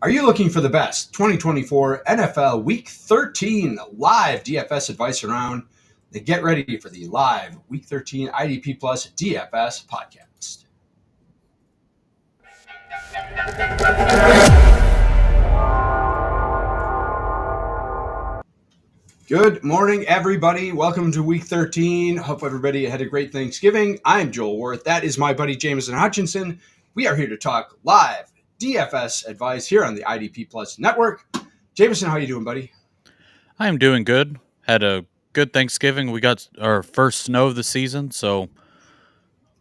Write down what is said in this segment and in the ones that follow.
Are you looking for the best 2024 NFL Week 13 live DFS advice around? Then get ready for the live Week 13 IDP Plus DFS podcast. Good morning, everybody. Welcome to Week 13. Hope everybody had a great Thanksgiving. I'm Joel Worth. That is my buddy Jameson Hutchinson. We are here to talk live DFS advice here on the IDP Plus network. Jameson, how you doing, buddy? I am doing good. Had a good Thanksgiving. We got our first snow of the season, so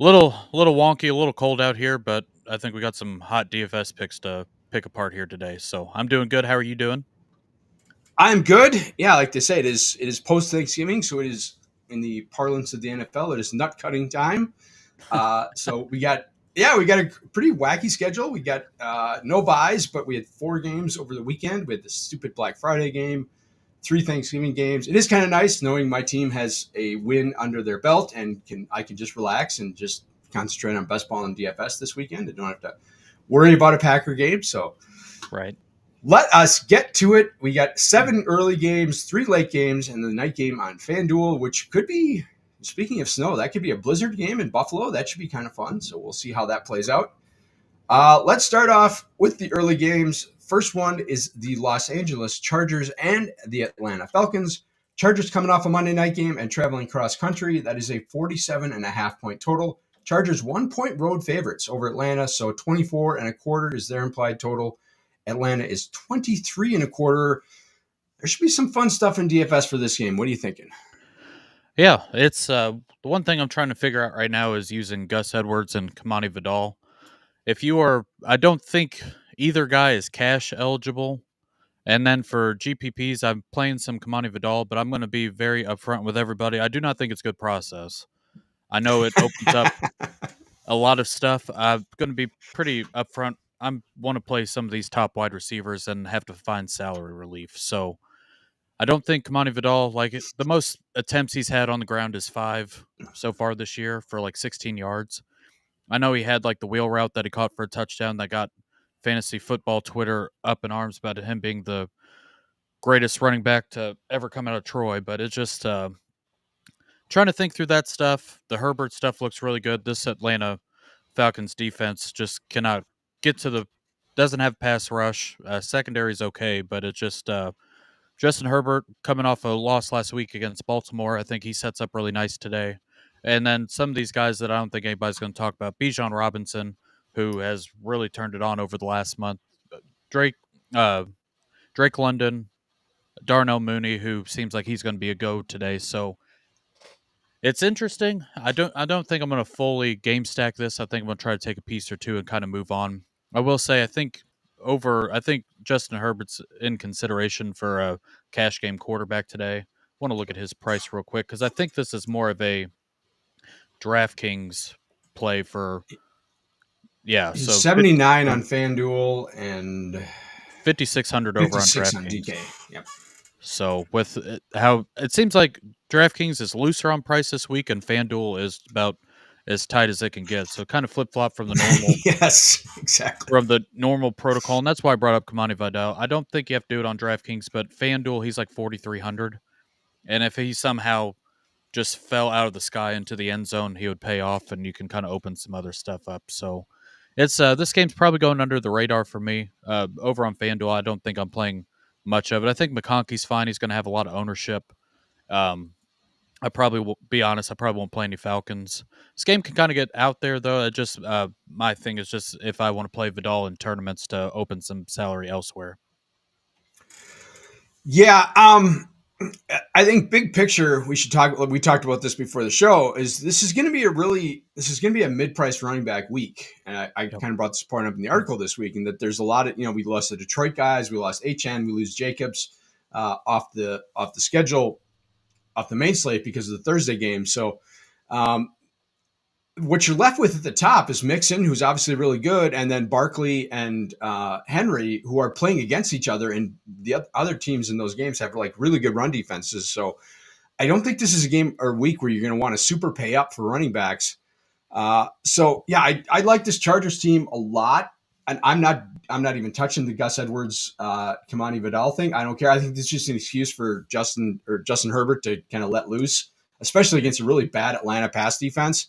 little wonky, a little cold out here, but I think we got some hot DFS picks to pick apart here today. So I'm doing good. How are you doing? I'm good. Yeah, like they say, it is post Thanksgiving, so it is in the parlance of the NFL. It is nut cutting time. So we got a pretty wacky schedule. We got no buys, but we had 4 games over the weekend. We had the stupid Black Friday game, 3 Thanksgiving games. It is kind of nice knowing my team has a win under their belt and I can just relax and just concentrate on best ball and DFS this weekend. I don't have to worry about a Packer game. So Right. let us get to it. We got 7 early games, 3 late games, and the night game on FanDuel, which could be, speaking of snow, that could be a blizzard game in Buffalo. That should be kind of fun. So we'll see how that plays out. Let's start off with the early games. First one is the Los Angeles Chargers and the Atlanta Falcons. Chargers coming off a Monday night game and traveling cross country. That is a 47.5 point total. Chargers 1-point road favorites over Atlanta. So 24.25 is their implied total. Atlanta is 23.25. There should be some fun stuff in DFS for this game. What are you thinking? Yeah, it's the one thing I'm trying to figure out right now is using Gus Edwards and Kamani Vidal. I don't think either guy is cash eligible. And then for GPPs, I'm playing some Kamani Vidal, but I'm going to be very upfront with everybody. I do not think it's good process. I know it opens up a lot of stuff. I'm going to be pretty upfront. I want to play some of these top wide receivers and have to find salary relief. So I don't think Kamani Vidal, the most attempts he's had on the ground is 5 so far this year for like 16 yards. I know he had like the wheel route that he caught for a touchdown that got fantasy football Twitter up in arms about him being the greatest running back to ever come out of Troy. But it's just trying to think through that stuff. The Herbert stuff looks really good. This Atlanta Falcons defense just cannot get to the doesn't have pass rush. Secondary is okay, but it's just Justin Herbert coming off a loss last week against Baltimore. I think he sets up really nice today. And then some of these guys that I don't think anybody's going to talk about. Bijan Robinson, who has really turned it on over the last month. Drake uh, Drake London, Darnell Mooney, who seems like he's going to be a go today. So it's interesting. I don't think I'm going to fully game stack this. I think I'm going to try to take a piece or two and kind of move on. I will say I think Justin Herbert's in consideration for a cash game quarterback today. I want to look at his price real quick because I think this is more of a DraftKings play for He's so 79 on FanDuel and 5,600 over on 56 on DraftKings. DK. Yep. So with how it seems like DraftKings is looser on price this week, and FanDuel is about as tight as it can get. So kind of flip flop from the normal, Yes, exactly. from the normal protocol, and that's why I brought up Kamani Vidal. I don't think you have to do it on DraftKings, but FanDuel he's like 4,300, and if he somehow just fell out of the sky into the end zone, he would pay off, and you can kind of open some other stuff up. So it's this game's probably going under the radar for me. Over on FanDuel, I don't think I'm playing much of it. I think McConkey's fine. He's going to have a lot of ownership. I probably will be honest. I probably won't play any Falcons. This game can kind of get out there, though. It just my thing is just if I want to play Vidal in tournaments to open some salary elsewhere. Yeah, I think big picture we should talk. We talked about this before the show. This is going to be a mid-price running back week, and I kind of brought this point up in the article this week, and that there's a lot of we lost the Detroit guys, we lost HN, we lose Jacobs off the schedule, off the main slate because of the Thursday game. So what you're left with at the top is Mixon, who's obviously really good, and then Barkley and Henry, who are playing against each other, and the other teams in those games have like really good run defenses. So I don't think this is a game or week where you're going to want to super pay up for running backs. So yeah, I like this Chargers team a lot, and I'm not I'm not even touching the Gus Edwards, Kamani Vidal thing. I don't care. I think this is just an excuse for Justin Herbert to kind of let loose, especially against a really bad Atlanta pass defense.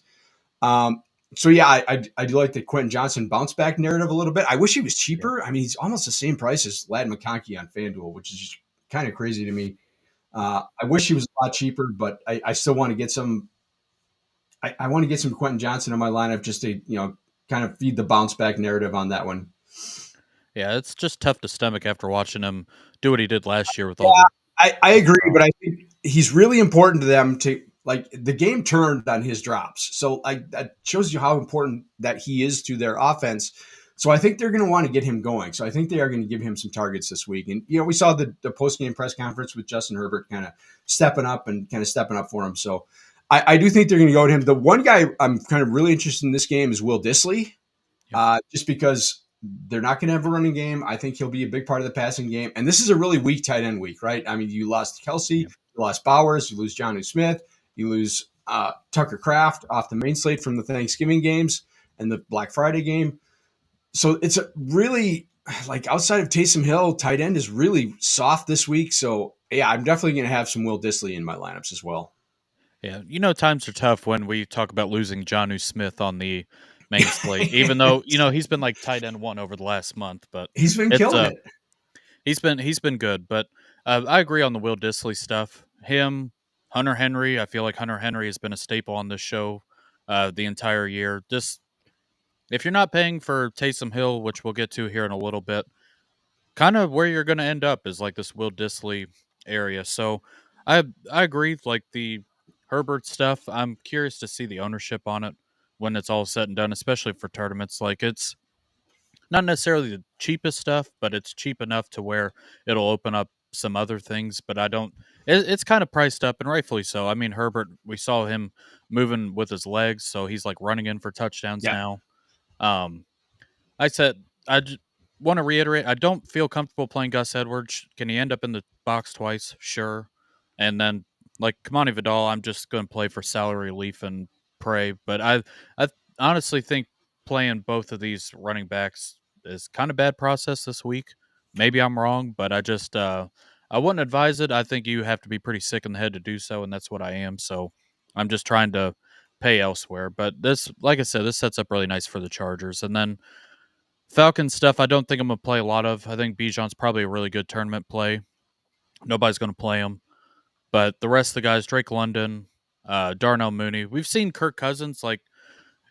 Um, so yeah, I do like the Quentin Johnson bounce back narrative a little bit. I wish he was cheaper. I mean, he's almost the same price as Lad McConkey on FanDuel, which is just kind of crazy to me. I wish he was a lot cheaper, but I still want to get some. I want to get some Quentin Johnson in my lineup just to kind of feed the bounce back narrative on that one. Yeah, it's just tough to stomach after watching him do what he did last year with all Yeah, the. I agree, but I think he's really important to them to like the game turned on his drops. So like that shows you how important that he is to their offense. So I think they're going to want to get him going. So I think they are going to give him some targets this week. And we saw the post game press conference with Justin Herbert kind of stepping up for him. So I do think they're going to go to him. The one guy I'm kind of really interested in this game is Will Dissly, Yep. just because they're not going to have a running game. I think he'll be a big part of the passing game. And this is a really weak tight end week, right? I mean, you lost Kelsey, Yep. you lost Bowers, you lose Jonnu Smith, you lose Tucker Kraft off the main slate from the Thanksgiving games and the Black Friday game. So it's a really, like, outside of Taysom Hill, tight end is really soft this week. So yeah, I'm definitely going to have some Will Dissly in my lineups as well. Yeah, times are tough when we talk about losing Jonnu Smith on the main slate. Even though he's been like tight end one over the last month, but He's been it's killing it. he's been good. But I agree on the Will Dissly stuff. Him, Hunter Henry. I feel like Hunter Henry has been a staple on this show the entire year. Just if you're not paying for Taysom Hill, which we'll get to here in a little bit, kind of where you're going to end up is like this Will Dissly area. So I agree. Like the Herbert stuff, I'm curious to see the ownership on it when it's all said and done, especially for tournaments. Like it's not necessarily the cheapest stuff, but it's cheap enough to where it'll open up some other things. But I don't. It's kind of priced up, and rightfully so. I mean, Herbert, we saw him moving with his legs, so he's like running in for touchdowns Yeah. now. Um, I said I want to reiterate. I don't feel comfortable playing Gus Edwards. Can he end up in the box twice? Sure. And then like Kamani Vidal, I'm just going to play for salary relief and pray. But I honestly think playing both of these running backs is kind of bad process this week. Maybe I'm wrong, but I wouldn't advise it. I think you have to be pretty sick in the head to do so, and that's what I am. So I'm just trying to pay elsewhere. But this, like I said, this sets up really nice for the Chargers. And then Falcons stuff, I don't think I'm going to play a lot of. I think Bijan's probably a really good tournament play. Nobody's going to play him. But the rest of the guys, Drake London, Darnell Mooney, we've seen Kirk Cousins. Like,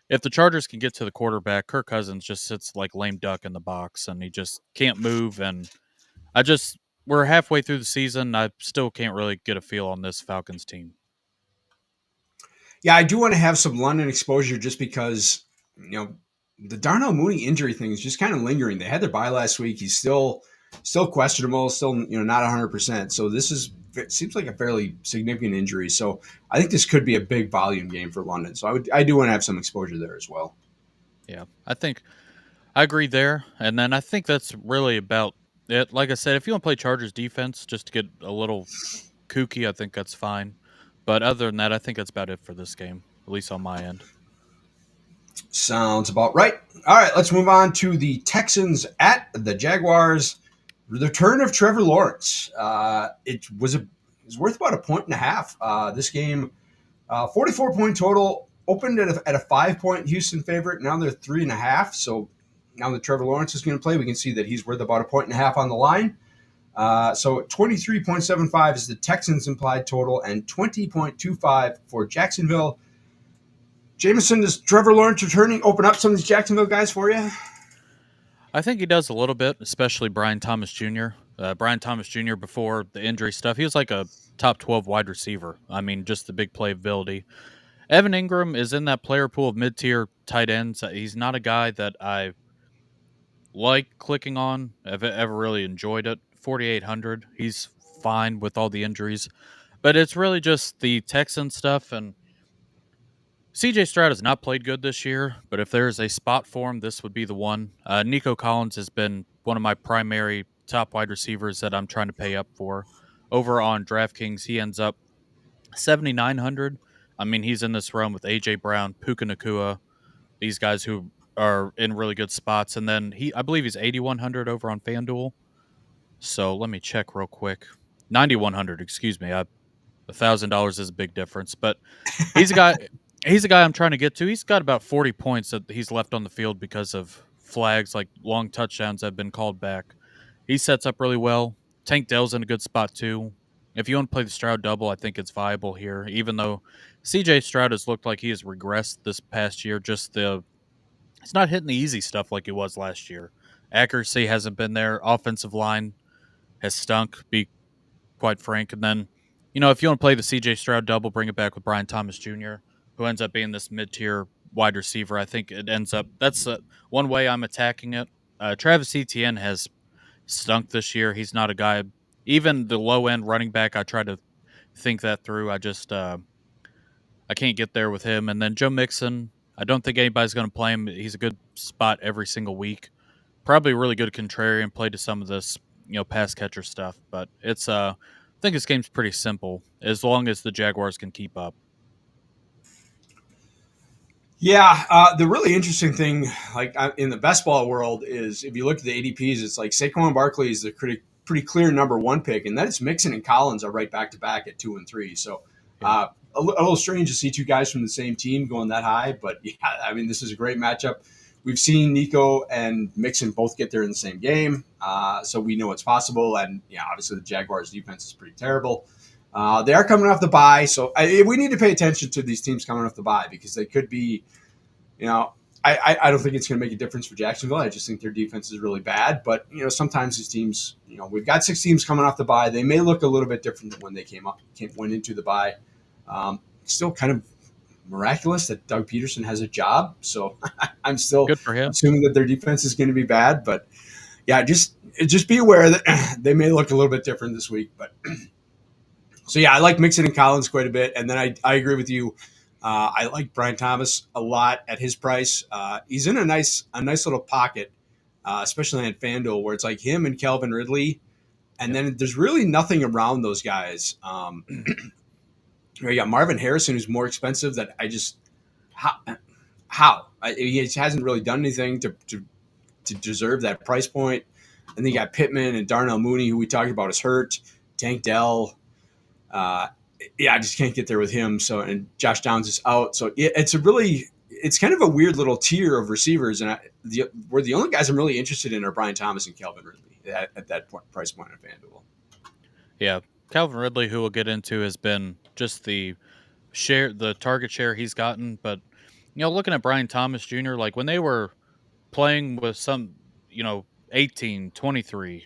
if the Chargers can get to the quarterback, Kirk Cousins just sits like lame duck in the box and he just can't move. And we're halfway through the season. I still can't really get a feel on this Falcons team. Yeah, I do want to have some London exposure just because, the Darnell Mooney injury thing is just kind of lingering. They had their bye last week. He's still questionable, still, not 100%. So it seems like a fairly significant injury. So I think this could be a big volume game for London. So I do want to have some exposure there as well. Yeah, I agree there. And then I think that's really about it. Like I said, if you want to play Chargers defense just to get a little kooky, I think that's fine. But other than that, I think that's about it for this game, at least on my end. Sounds about right. All right, let's move on to the Texans at the Jaguars. The return of Trevor Lawrence. It was worth about 1.5. This game, 44-point total, opened at a 5-point Houston favorite. Now they're 3.5. So now that Trevor Lawrence is going to play, we can see that he's worth about 1.5 on the line. So 23.75 is the Texans implied total and 20.25 for Jacksonville. Jameson, does Trevor Lawrence returning open up some of these Jacksonville guys for you? I think he does a little bit, especially Brian Thomas Jr. Brian Thomas Jr. before the injury stuff, he was like a top 12 wide receiver. I mean, just the big playability. Evan Ingram is in that player pool of mid-tier tight ends. He's not a guy that I like clicking on. I've ever really enjoyed it. 4,800. He's fine with all the injuries. But it's really just the Texan stuff. And CJ Stroud has not played good this year, but if there's a spot for him, this would be the one. Nico Collins has been one of my primary top wide receivers that I'm trying to pay up for. Over on DraftKings, he ends up 7,900. I mean, he's in this realm with AJ Brown, Puka Nakua, these guys who are in really good spots. And then I believe he's 8,100 over on FanDuel. So let me check real quick. 9,100, excuse me. $1,000 is a big difference, but he's a guy. He's a guy I'm trying to get to. He's got about 40 points that he's left on the field because of flags, like long touchdowns that have been called back. He sets up really well. Tank Dell's in a good spot too. If you want to play the Stroud double, I think it's viable here. Even though CJ Stroud has looked like he has regressed this past year, it's not hitting the easy stuff like it was last year. Accuracy hasn't been there. Offensive line has stunk. Be quite frank. And then, if you want to play the CJ Stroud double, bring it back with Brian Thomas Jr., who ends up being this mid tier wide receiver. I think it ends up that's one way I'm attacking it. Travis Etienne has stunk this year. He's not a guy, even the low end running back. I try to think that through. I can't get there with him. And then Joe Mixon, I don't think anybody's going to play him. He's a good spot every single week. Probably a really good contrarian play to some of this, pass catcher stuff. But I think this game's pretty simple as long as the Jaguars can keep up. Yeah, the really interesting thing, like in the best ball world, is if you look at the ADPs, it's like Saquon Barkley is the pretty clear number one pick, and then it's Mixon and Collins are right back to back at 2 and 3. So a little strange to see two guys from the same team going that high, but yeah, I mean this is a great matchup. We've seen Nico and Mixon both get there in the same game, so we know it's possible. And yeah, obviously the Jaguars' defense is pretty terrible. They are coming off the bye, so we need to pay attention to these teams coming off the bye because they could be, I don't think it's going to make a difference for Jacksonville. I just think their defense is really bad. But, sometimes these teams, we've got 6 teams coming off the bye. They may look a little bit different than when they went into the bye. Still kind of miraculous that Doug Peterson has a job. So I'm still good for him, assuming that their defense is going to be bad. But, yeah, just be aware that they may look a little bit different this week. But so, yeah, I like Mixon and Collins quite a bit. And then I agree with you. I like Brian Thomas a lot at his price. He's in a nice little pocket, especially on FanDuel, where it's like him and Calvin Ridley. And then there's really nothing around those guys. You got Marvin Harrison, who's more expensive. That I just he hasn't really done anything to deserve that price point. And then you got Pittman and Darnell Mooney, who we talked about is hurt. Tank Dell. I just can't get there with him. So, and Josh Downs is out. So it's kind of a weird little tier of receivers. And we're the only guys I'm really interested in are Brian Thomas and Calvin Ridley at that price point on FanDuel. Yeah. Calvin Ridley, who we'll get into, has been just the target share he's gotten. But, looking at Brian Thomas Jr., like when they were playing with some, 18, 23,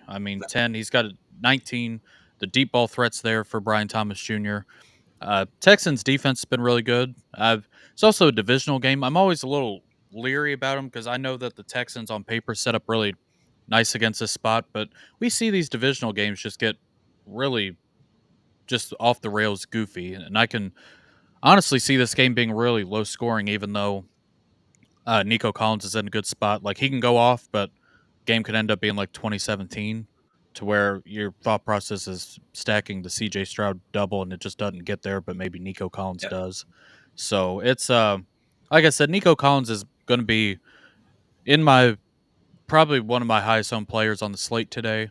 10, he's got 19. The deep ball threats there for Brian Thomas Jr. Texans defense has been really good. It's also a divisional game. I'm always a little leery about them because I know that the Texans on paper set up really nice against this spot, but we see these divisional games just get really just off the rails goofy. And I can honestly see this game being really low scoring, even though Nico Collins is in a good spot. Like he can go off, but game could end up being like 2017 to where your thought process is stacking the CJ Stroud double and it just doesn't get there, but maybe Nico Collins does. So it's like I said, Nico Collins is going to be probably one of my highest owned players on the slate today.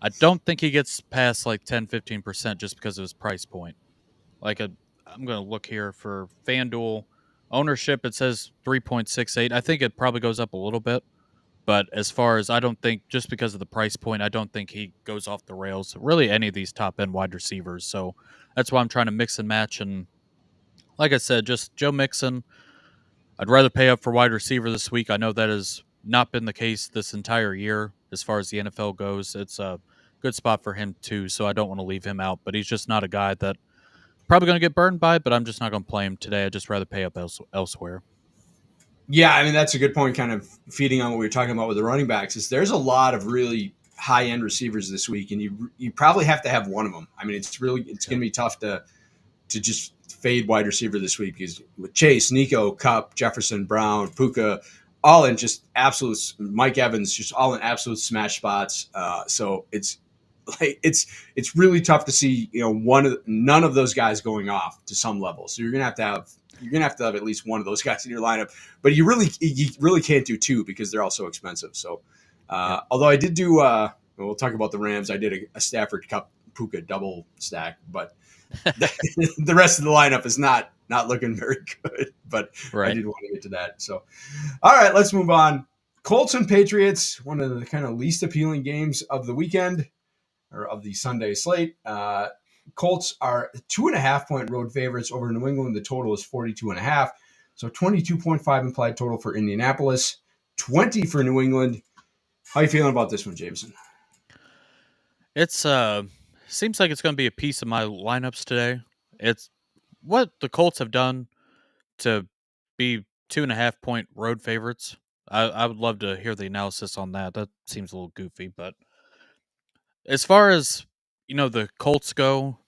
I don't think he gets past like 10-15% just because of his price point. I'm going to look here for FanDuel ownership. It says 3.68. I think it probably goes up a little bit. But as far as I don't think, just because of the price point, I don't think he goes off the rails. Really, any of these top end wide receivers. So that's why I'm trying to mix and match. And like I said, just Joe Mixon. I'd rather pay up for wide receiver this week. I know that has not been the case this entire year as far as the NFL goes. It's a good spot for him too. So I don't want to leave him out. But he's just not a guy that probably going to get burned by. But I'm just not going to play him today. I'd just rather pay up elsewhere. Yeah, that's a good point, kind of feeding on what we were talking about with the running backs, is there's a lot of really high-end receivers this week, and you probably have to have one of them. It's going to be tough to just fade wide receiver this week because with Chase, Nico, Kupp, Jefferson, Brown, Puka, all in just absolute – Mike Evans, just all in absolute smash spots. So it's really tough to see, none of those guys going off to some level. So you're going to have you're gonna have to have at least one of those guys in your lineup. But you really can't do two because they're all so expensive. So, Yep. although I did do, we'll talk about the Rams. I did a Stafford Cup Puka double stack, but the rest of the lineup is not looking very good. But I Right. did want to get to that. So, all right, let's move on. Colts and Patriots, one of the kind of least appealing games of the weekend or of the Sunday slate. Colts are 2.5-point road favorites over New England. The total is 42.5. So 22.5 implied total for Indianapolis, 20 for New England. How you feeling about this one, Jameson? It's seems like it's going to be a piece of my lineups today. It's what the Colts have done to be 2.5-point road favorites. I would love to hear the analysis on that. That seems a little goofy, but as far as the Colts go,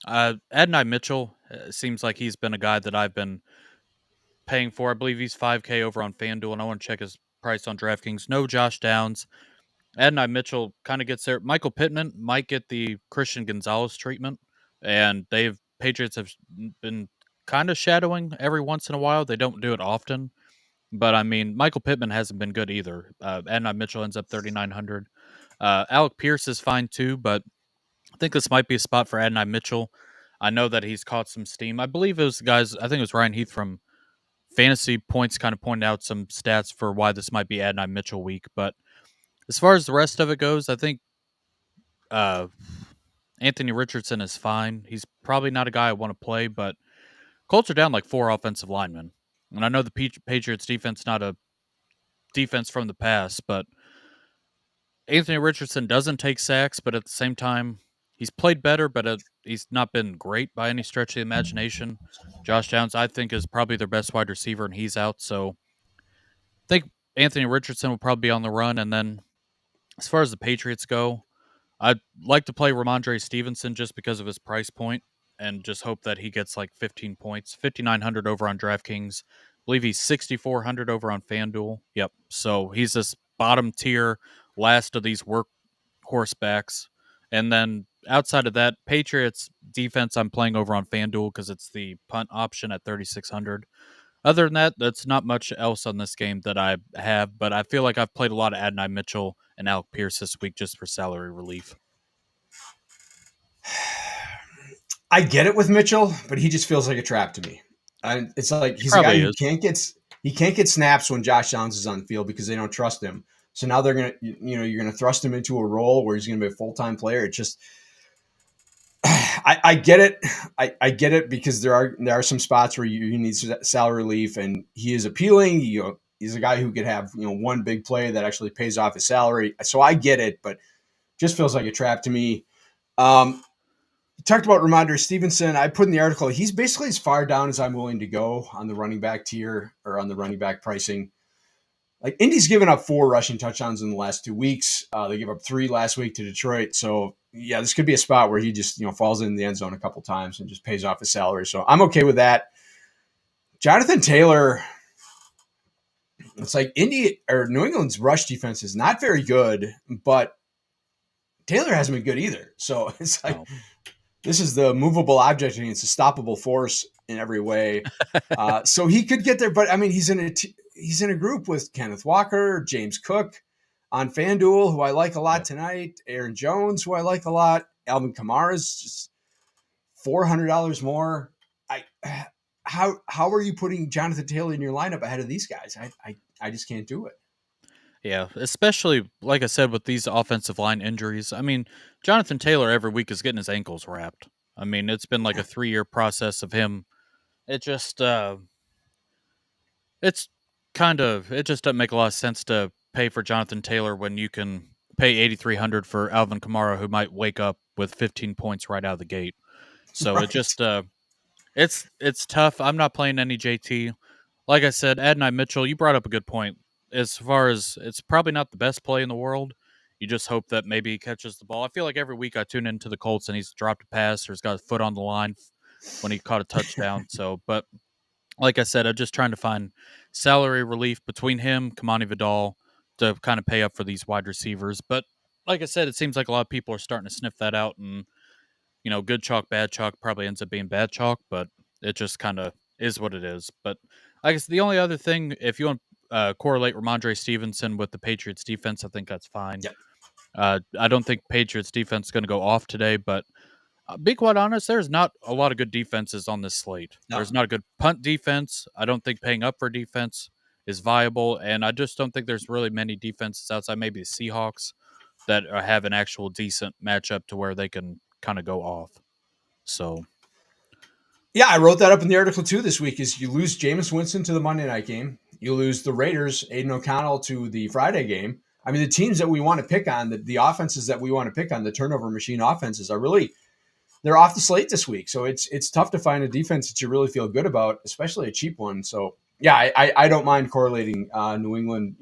Adonai Mitchell seems like he's been a guy that I've been paying for. I believe he's 5K over on FanDuel, and I want to check his price on DraftKings. No Josh Downs. Adonai Mitchell kind of gets there. Michael Pittman might get the Christian Gonzalez treatment, and Patriots have been kind of shadowing every once in a while. They don't do it often, but I mean, Michael Pittman hasn't been good either. Adonai Mitchell ends up 3,900. Alec Pierce is fine too, but I think this might be a spot for Adonai Mitchell. I know that he's caught some steam. I believe it was guys. I think it was Ryan Heath from Fantasy Points kind of pointed out some stats for why this might be Adonai Mitchell week. But as far as the rest of it goes, I think uh, Anthony Richardson is fine. He's probably not a guy I want to play, but Colts are down like 4 offensive linemen. And I know the Patriots defense not a defense from the past, but Anthony Richardson doesn't take sacks, but at the same time, he's played better, but he's not been great by any stretch of the imagination. Josh Downs, I think, is probably their best wide receiver, and he's out. So I think Anthony Richardson will probably be on the run. And then as far as the Patriots go, I'd like to play Ramondre Stevenson just because of his price point and just hope that he gets like 15 points. 5,900 over on DraftKings. I believe he's 6,400 over on FanDuel. Yep. So he's this bottom tier, last of these workhorse backs. And then outside of that, Patriots defense I'm playing over on FanDuel because it's the punt option at 3,600. Other than that, that's not much else on this game that I have, but I feel like I've played a lot of Adonai Mitchell and Alec Pierce this week just for salary relief. I get it with Mitchell, but he just feels like a trap to me. And it's like He he's a guy probably who is. can't get snaps when Josh Downs is on the field because they don't trust him. So now you're gonna thrust him into a role where he's gonna be a full-time player. It just I get it. I get it because there are some spots where you need salary relief, and he is appealing. He's a guy who could have one big play that actually pays off his salary. So I get it, but just feels like a trap to me. You talked about Ramondre Stevenson. I put in the article, he's basically as far down as I'm willing to go on the running back tier or on the running back pricing. Like Indy's given up 4 rushing touchdowns in the last 2 weeks. They gave up 3 last week to Detroit. So yeah, this could be a spot where he just falls in the end zone a couple times and just pays off his salary. So I'm okay with that. Jonathan Taylor, it's like Indy or New England's rush defense is not very good, but Taylor hasn't been good either. So it's like this is the movable object and it's a stoppable force in every way. So he could get there, but I mean, he's in a group with Kenneth Walker, James Cook on FanDuel, who I like a lot tonight, Aaron Jones, who I like a lot, Alvin Kamara's just $400 more. How are you putting Jonathan Taylor in your lineup ahead of these guys? I just can't do it. Yeah, especially like I said with these offensive line injuries. I mean, Jonathan Taylor every week is getting his ankles wrapped. I mean, it's been like a 3-year process of him. It just it's it just doesn't make a lot of sense to pay for Jonathan Taylor when you can pay 8,300 for Alvin Kamara, who might wake up with 15 points right out of the gate. So it Right. just it's tough. I'm not playing any JT. Like I said, Adonai Mitchell, you brought up a good point. As far as it's probably not the best play in the world, you just hope that maybe he catches the ball. I feel like every week I tune into the Colts and he's dropped a pass or he's got a foot on the line when he caught a touchdown. So, but like I said, I'm just trying to find salary relief between him, Kamani Vidal, to kind of pay up for these wide receivers. But like I said, it seems like a lot of people are starting to sniff that out, and good chalk, bad chalk probably ends up being bad chalk, but it just kind of is what it is. But I guess the only other thing, if you want correlate Ramondre Stevenson with the Patriots defense, I think that's fine. Yep. I don't think Patriots defense is going to go off today, but be quite honest, there's not a lot of good defenses on this slate. No. There's not a good punt defense. I don't think paying up for defense is viable, and I just don't think there's really many defenses outside maybe the Seahawks that have an actual decent matchup to where they can kind of go off. So Yeah, I wrote that up in the article too this week. Is you lose Jameis Winston to the Monday night game, you lose the Raiders, Aiden O'Connell to the Friday game. I mean, the teams that we want to pick on, the offenses that we want to pick on, the turnover machine offenses are really they're off the slate this week. So it's tough to find a defense that you really feel good about, especially a cheap one. So yeah, I don't mind correlating New England.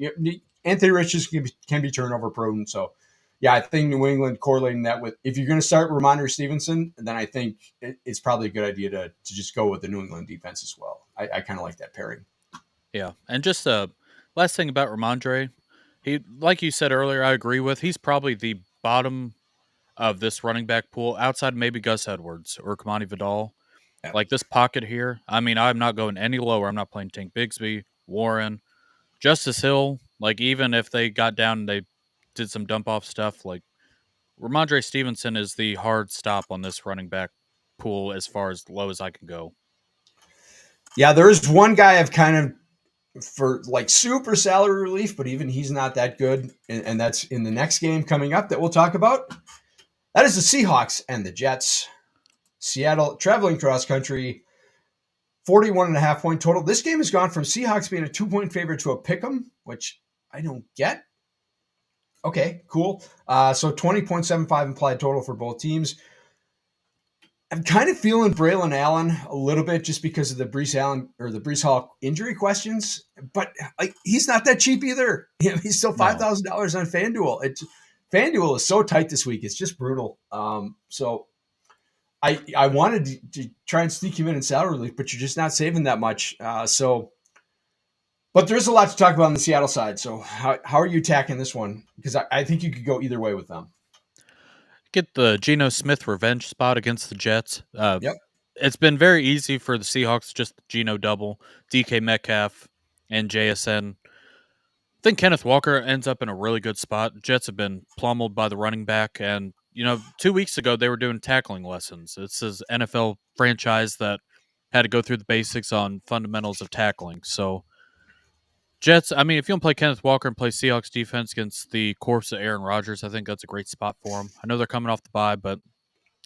Anthony Richards can be turnover prone. So yeah, I think New England correlating that with if you're going to start Ramondre Stevenson, then I think it's probably a good idea to just go with the New England defense as well. I kind of like that pairing. yeah, and just last thing about Ramondre, he like you said earlier, I agree with. He's probably the bottom of this running back pool, outside maybe Gus Edwards or Kamani Vidal. Yeah. Like this pocket here, I mean, I'm not going any lower. I'm not playing Tank Bigsby, Warren, Justice Hill. Like even if they got down and they did some dump off stuff, like Ramondre Stevenson is the hard stop on this running back pool as far as low as I can go. Yeah, there is one guy I've kind of for like super salary relief, but even he's not that good. And that's in the next game coming up that we'll talk about. That is the Seahawks and the Jets. Seattle traveling cross country, 41.5 point total. This game has gone from Seahawks being a 2-point favorite to a pick 'em, which I don't get. Okay, cool. So 20.75 implied total for both teams. I'm kind of feeling Braylon Allen a little bit just because of the Breece Hall injury questions, but like he's not that cheap either. He's still $5,000 on FanDuel. FanDuel is so tight this week; it's just brutal. So I wanted to try and sneak him in salary relief, but you're just not saving that much. But there's a lot to talk about on the Seattle side. So how are you attacking this one? Because I think you could go either way with them. Get the Geno Smith revenge spot against the Jets. Yep. It's been very easy for the Seahawks, just Geno double, DK Metcalf, and JSN. I think Kenneth Walker ends up in a really good spot. Jets have been pummeled by the running back, and 2 weeks ago they were doing tackling lessons. This is NFL franchise that had to go through the basics on fundamentals of tackling. So Jets, I mean, if you want to play Kenneth Walker and play Seahawks defense against the corpse of Aaron Rodgers, I think that's a great spot for him. I know they're coming off the bye, but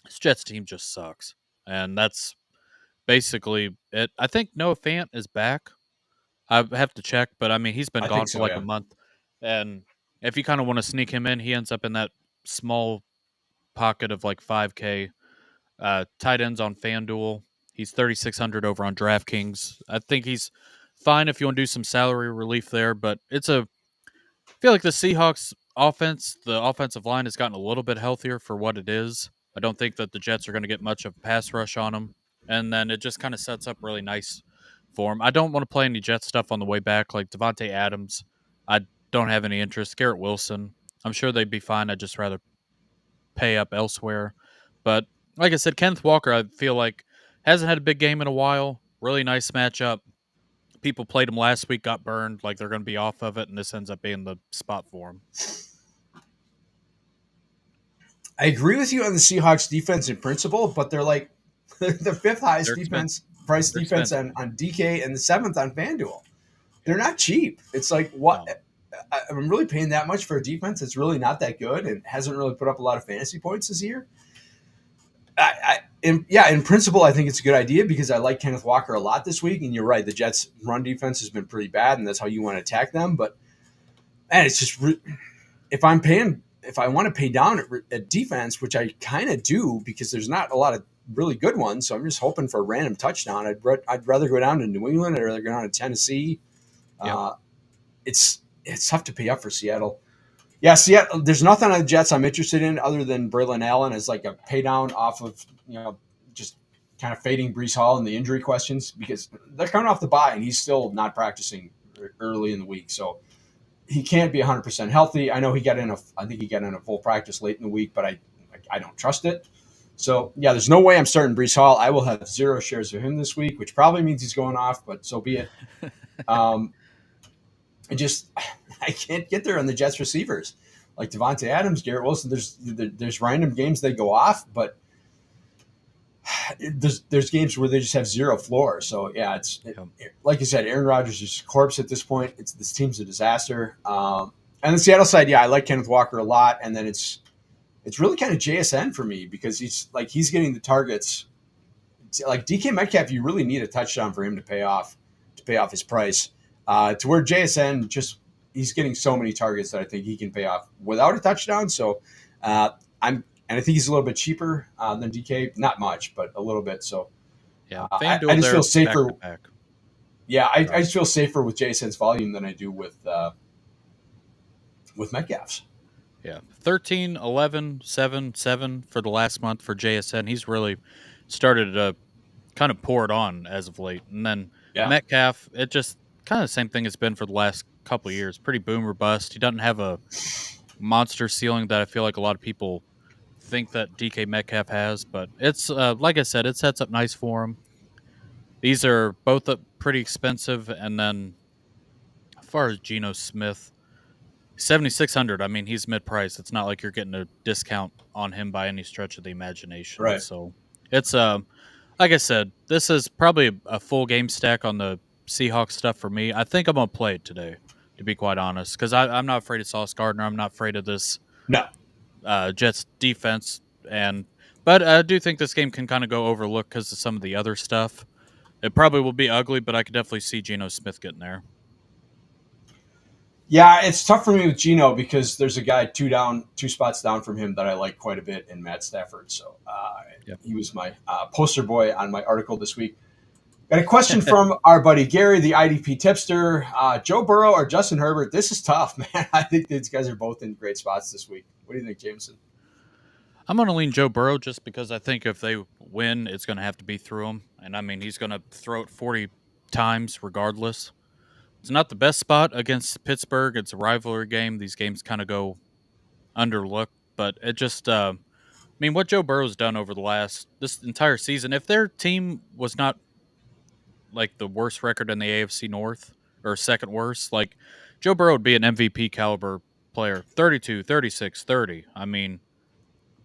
this Jets team just sucks. And that's basically it. I think Noah Fant is back. I have to check, but I mean, he's been gone for a month. And if you kind of want to sneak him in, he ends up in that small pocket of like 5K. Tight ends on FanDuel. He's 3,600 over on DraftKings. I think he's fine if you want to do some salary relief there, but I feel like the Seahawks offense, the offensive line has gotten a little bit healthier for what it is. I don't think that the Jets are going to get much of a pass rush on them, and then it just kind of sets up really nice for them. I don't want to play any Jets stuff on the way back, like Devontae Adams. I don't have any interest. Garrett Wilson, I'm sure they'd be fine. I'd just rather pay up elsewhere. But like I said, Kenneth Walker, I feel like hasn't had a big game in a while. Really nice matchup. People played him last week, got burned. Like they're going to be off of it, and this ends up being the spot for him. I agree with you on the Seahawks defense in principle, but they're like the fifth highest defense on DK and the seventh on FanDuel. They're not cheap. It's like what? No. I'm really paying that much for a defense that's really not that good and hasn't really put up a lot of fantasy points this year. In principle, I think it's a good idea because I like Kenneth Walker a lot this week. And you're right, the Jets' run defense has been pretty bad, and that's how you want to attack them. But man, it's just if I want to pay down at defense, which I kind of do because there's not a lot of really good ones, so I'm just hoping for a random touchdown. I'd rather go down to New England. I'd rather go down to Tennessee. Yep. It's tough to pay up for Seattle. Yeah, Seattle. There's nothing on the Jets I'm interested in other than Braylon Allen as like a pay down off of just kind of fading Breece Hall and the injury questions because they're coming off the bye and he's still not practicing early in the week, so he can't be 100% healthy. I know I think he got in a full practice late in the week, but I don't trust it. So yeah, there's no way I'm starting Brees Hall. I will have 0 shares of him this week, which probably means he's going off, but so be it. Um, I just I can't get there on the Jets receivers like Devontae Adams, Garrett Wilson. There's random games they go off, but there's games where they just have 0 floor. So yeah, like you said, Aaron Rodgers is a corpse at this point. This team's a disaster. And the Seattle side, yeah, I like Kenneth Walker a lot, and then it's really kind of JSN for me because he's getting the targets. Like DK Metcalf, you really need a touchdown for him to pay off his price. To where JSN he's getting so many targets that I think he can pay off without a touchdown. So I think he's a little bit cheaper than DK, not much, but a little bit. So Yeah, I FanDuel just feel safer. back to back. Yeah, I just feel safer with JSN's volume than I do with Metcalf's. Yeah, 13, 11, 7, 7 for the last month for JSN. He's really started to kind of pour it on as of late. And then Yeah, Metcalf, it just kind of the same thing it's been for the last couple of years. Pretty boom or bust. He doesn't have a monster ceiling that I feel like a lot of people think that DK Metcalf has. But it's, like I said, it sets up nice for him. These are both pretty expensive. And then as far as Geno Smith, 7,600. I mean, he's mid price. It's not like you're getting a discount on him by any stretch of the imagination. right. So it's like I said, this is probably a full game stack on the Seahawks stuff for me. I think I'm gonna play it today, to be quite honest, because I'm not afraid of Sauce Gardner. I'm not afraid of this No, Jets defense, but I do think this game can kind of go overlooked because of some of the other stuff. It probably will be ugly, but I could definitely see Geno Smith getting there. yeah, it's tough for me with Geno because there's a guy 2 spots down from him that I like quite a bit in Matt Stafford. So Yep. he was my poster boy on my article this week. Got a question from our buddy Gary, the IDP tipster. Joe Burrow or Justin Herbert? This is tough, man. I think these guys are both in great spots this week. What do you think, Jameson? I'm going to lean Joe Burrow just because I think if they win, it's going to have to be through him. And I mean, he's going to throw it 40 times regardless. It's not the best spot against Pittsburgh. It's a rivalry game. These games kind of go underlooked, but it just, I mean, what Joe Burrow's done over this entire season, if their team was not like the worst record in the AFC North or second worst, like Joe Burrow would be an MVP caliber player. 32, 36, 30. I mean,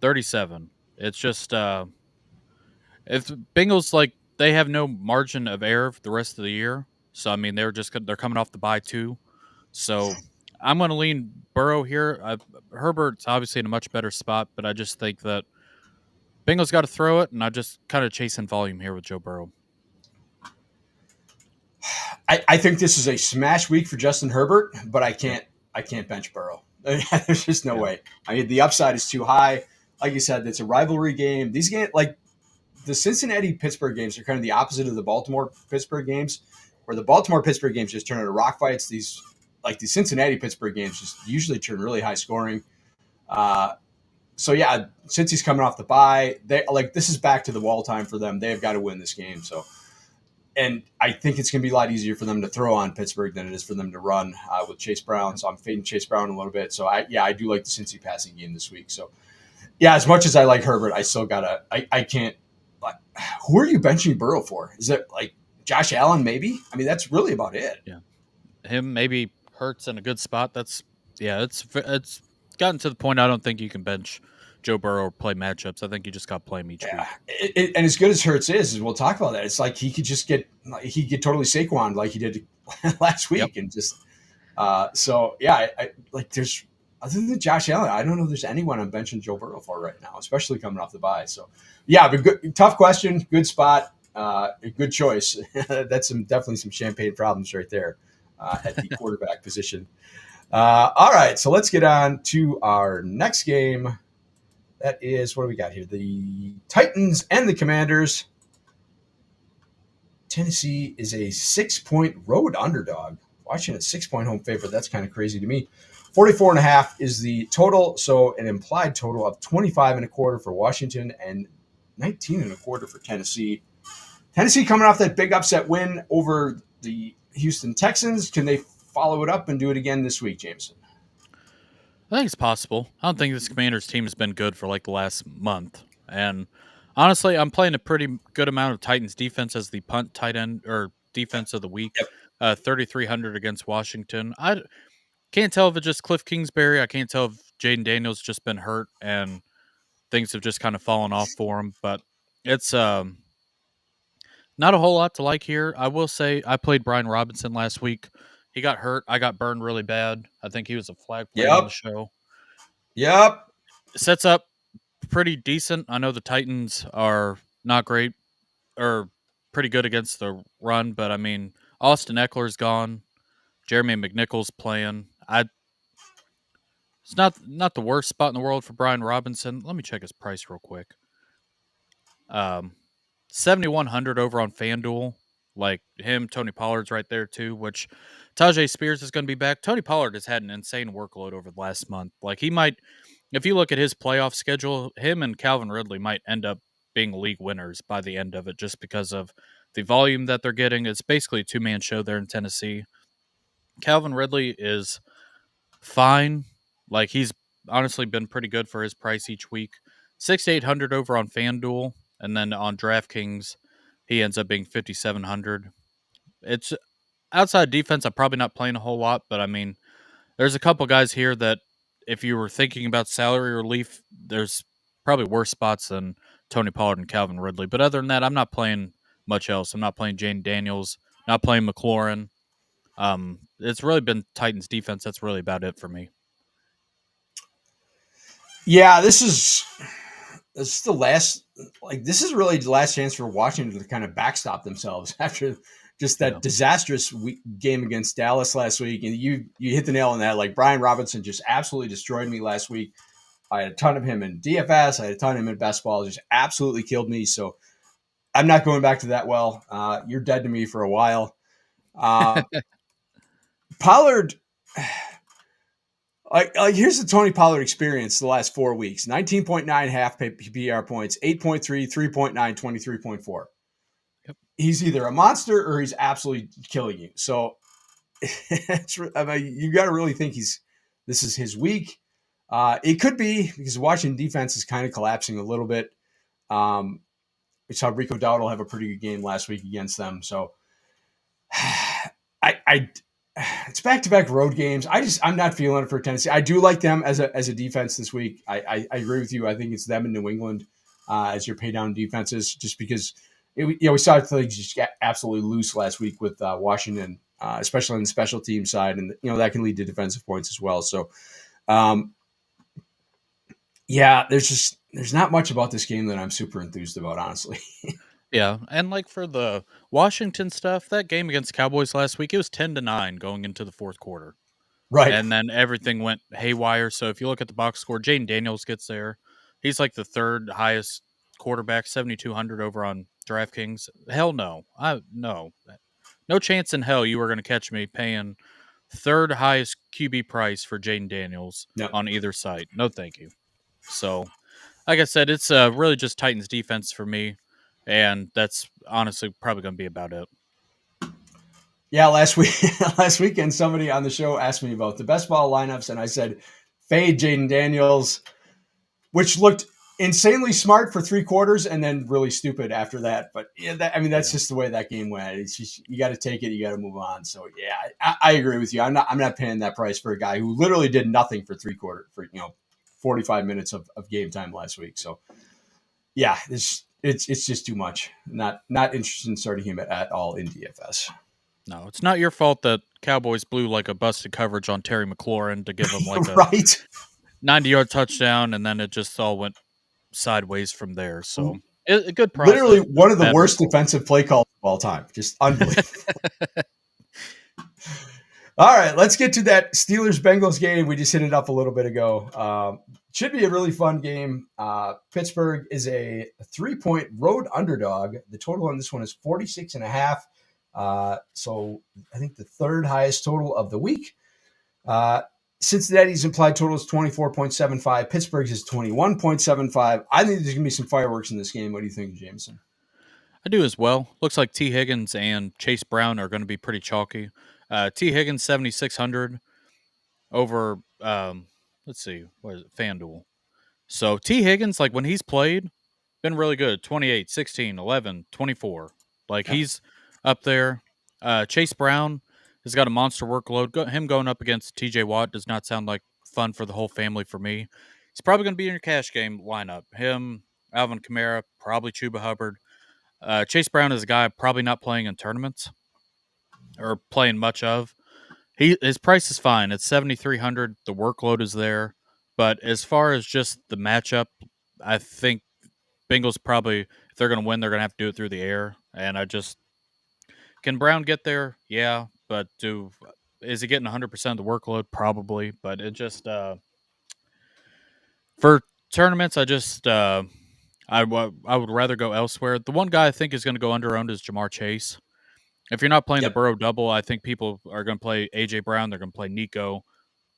37. It's just if Bengals like they have no margin of error for the rest of the year. So I mean they're coming off the bye too. So I'm going to lean Burrow here. Herbert's obviously in a much better spot, but I just think that Bengals got to throw it, and I just kind of chasing volume here with Joe Burrow. I think this is a smash week for Justin Herbert, but I can't bench Burrow. There's just no way. I mean, the upside is too high. Like you said, it's a rivalry game. These games, like the Cincinnati Pittsburgh games, are kind of the opposite of the Baltimore Pittsburgh games, where the Baltimore Pittsburgh games just turn into rock fights. These Cincinnati Pittsburgh games just usually turn really high scoring. So yeah, since he's coming off the bye, this is back to the wall time for them. They've got to win this game. So. And I think it's going to be a lot easier for them to throw on Pittsburgh than it is for them to run with Chase Brown. So I'm fading Chase Brown a little bit. So I do like the Cincy passing game this week. So yeah, as much as I like Herbert, I still gotta. I can't. Like, who are you benching Burrow for? Is it like Josh Allen? Maybe. I mean, that's really about it. Yeah, him maybe Hurts in a good spot. It's gotten to the point I don't think you can bench Joe Burrow or play matchups. I think you just got to play him each week. And as good as Hurts is, we'll talk about that. It's like he could get totally Saquon like he did last week, Yep. and just so yeah. I like there's other than Josh Allen, I don't know if there's anyone I'm benching Joe Burrow for right now, especially coming off the bye. So yeah, but tough question, good spot, good choice. That's definitely some champagne problems right there at the quarterback position. All right, so let's get on to our next game. That is, what do we got here? The Titans and the Commanders. Tennessee is a 6-point road underdog. Washington, a 6-point home favorite. That's kind of crazy to me. 44.5 is the total, so an implied total of 25.25 for Washington and 19.25 for Tennessee. Tennessee coming off that big upset win over the Houston Texans. Can they follow it up and do it again this week, Jameson? I think it's possible. I don't think this Commanders team has been good for like the last month. And honestly, I'm playing a pretty good amount of Titans defense as the punt tight end or defense of the week. Yep. 3,300 against Washington. I can't tell if it's just Cliff Kingsbury. I can't tell if Jaden Daniels just been hurt and things have just kind of fallen off for him. But it's not a whole lot to like here. I will say I played Brian Robinson last week. He got hurt. I got burned really bad. I think he was a flag play on the Yep. show. Yep. Sets up pretty decent. I know the Titans are not great or pretty good against the run, but I mean, Austin Eckler's gone. Jeremy McNichols playing. It's not the worst spot in the world for Brian Robinson. Let me check his price real quick. 7,100 over on FanDuel. Like him, Tony Pollard's right there too, which Tajay Spears is going to be back. Tony Pollard has had an insane workload over the last month. Like he might, if you look at his playoff schedule, him and Calvin Ridley might end up being league winners by the end of it just because of the volume that they're getting. It's basically a two-man show there in Tennessee. Calvin Ridley is fine. Like he's honestly been pretty good for his price each week. 6,800 over on FanDuel, and then on DraftKings, he ends up being 5,700. It's outside defense. I'm probably not playing a whole lot, but I mean, there's a couple guys here that if you were thinking about salary relief, there's probably worse spots than Tony Pollard and Calvin Ridley. But other than that, I'm not playing much else. I'm not playing Jane Daniels, not playing McLaurin. It's really been Titans defense. That's really about it for me. Yeah, this is the last. Like this is really the last chance for Washington to kind of backstop themselves after just that disastrous game against Dallas last week. And you hit the nail on that. Like Brian Robinson just absolutely destroyed me last week. I had a ton of him in DFS. I had a ton of him in best ball. Just absolutely killed me. So I'm not going back to that well. You're dead to me for a while. Pollard, like here's the Tony Pollard experience the last 4 weeks: 19.9 half PPR points, 8.3, 3.9, 23.4. Yep. He's either a monster or he's absolutely killing you. So I mean, you got to really think this is his week. It could be because Washington defense is kind of collapsing a little bit. We saw Rico Dowdle have a pretty good game last week against them. So I it's back-to-back road games. I'm not feeling it for Tennessee. I do like them as a defense this week. I agree with you. I think it's them in New England as your pay down defenses, just because we saw things just get absolutely loose last week with Washington, especially on the special team side, and that can lead to defensive points as well. So, there's not much about this game that I'm super enthused about, honestly. Yeah, and like for the Washington stuff, that game against Cowboys last week, it was 10-9 going into the fourth quarter. Right. And then everything went haywire. So if you look at the box score, Jaden Daniels gets there. He's like the third highest quarterback, 7,200 over on DraftKings. Hell no. No chance in hell you were going to catch me paying third highest QB price for Jaden Daniels on either side. No, thank you. So, like I said, it's really just Titans defense for me. And that's honestly probably going to be about it. Yeah, last weekend, somebody on the show asked me about the best ball lineups, and I said fade Jaden Daniels, which looked insanely smart for 3 quarters and then really stupid after that. But that's just the way that game went. It's just you got to take it, you got to move on. So yeah, I agree with you. I'm not paying that price for a guy who literally did nothing for 3 quarters for 45 minutes of game time last week. So yeah, it's just too much. Not interested in starting him at all in DFS. No, it's not your fault that Cowboys blew like a busted coverage on Terry McLaurin to give him like a right 90-yard touchdown, and then it just all went sideways from there. So a good process. Literally one of the worst defensive play calls of all time. Just unbelievable. All right, let's get to that Steelers-Bengals game. We just hit it up a little bit ago. Should be a really fun game. Pittsburgh is a 3-point road underdog. The total on this one is 46.5. So I think the third highest total of the week. Cincinnati's implied total is 24.75. Pittsburgh's is 21.75. I think there's going to be some fireworks in this game. What do you think, Jameson? I do as well. Looks like T. Higgins and Chase Brown are going to be pretty chalky. T. Higgins, 7,600 over, let's see, what is it, FanDuel. So T. Higgins, like when he's played, been really good. 28, 16, 11, 24. Like Yeah. he's up there. Chase Brown has got a monster workload. Him going up against TJ Watt does not sound like fun for the whole family for me. He's probably going to be in your cash game lineup. Him, Alvin Kamara, probably Chuba Hubbard. Chase Brown is a guy probably not playing in tournaments or playing much of. His price is fine. It's 7,300. The workload is there, but as far as just the matchup, I think Bengals probably, if they're going to win, they're going to have to do it through the air. And I just, can Brown get there? Yeah, but is he getting 100% of the workload? Probably, but it just for tournaments, I would rather go elsewhere. The one guy I think is going to go under-owned is Jamar Chase. If you're not playing the Yep. Burrow double, I think people are going to play AJ Brown. They're going to play Nico,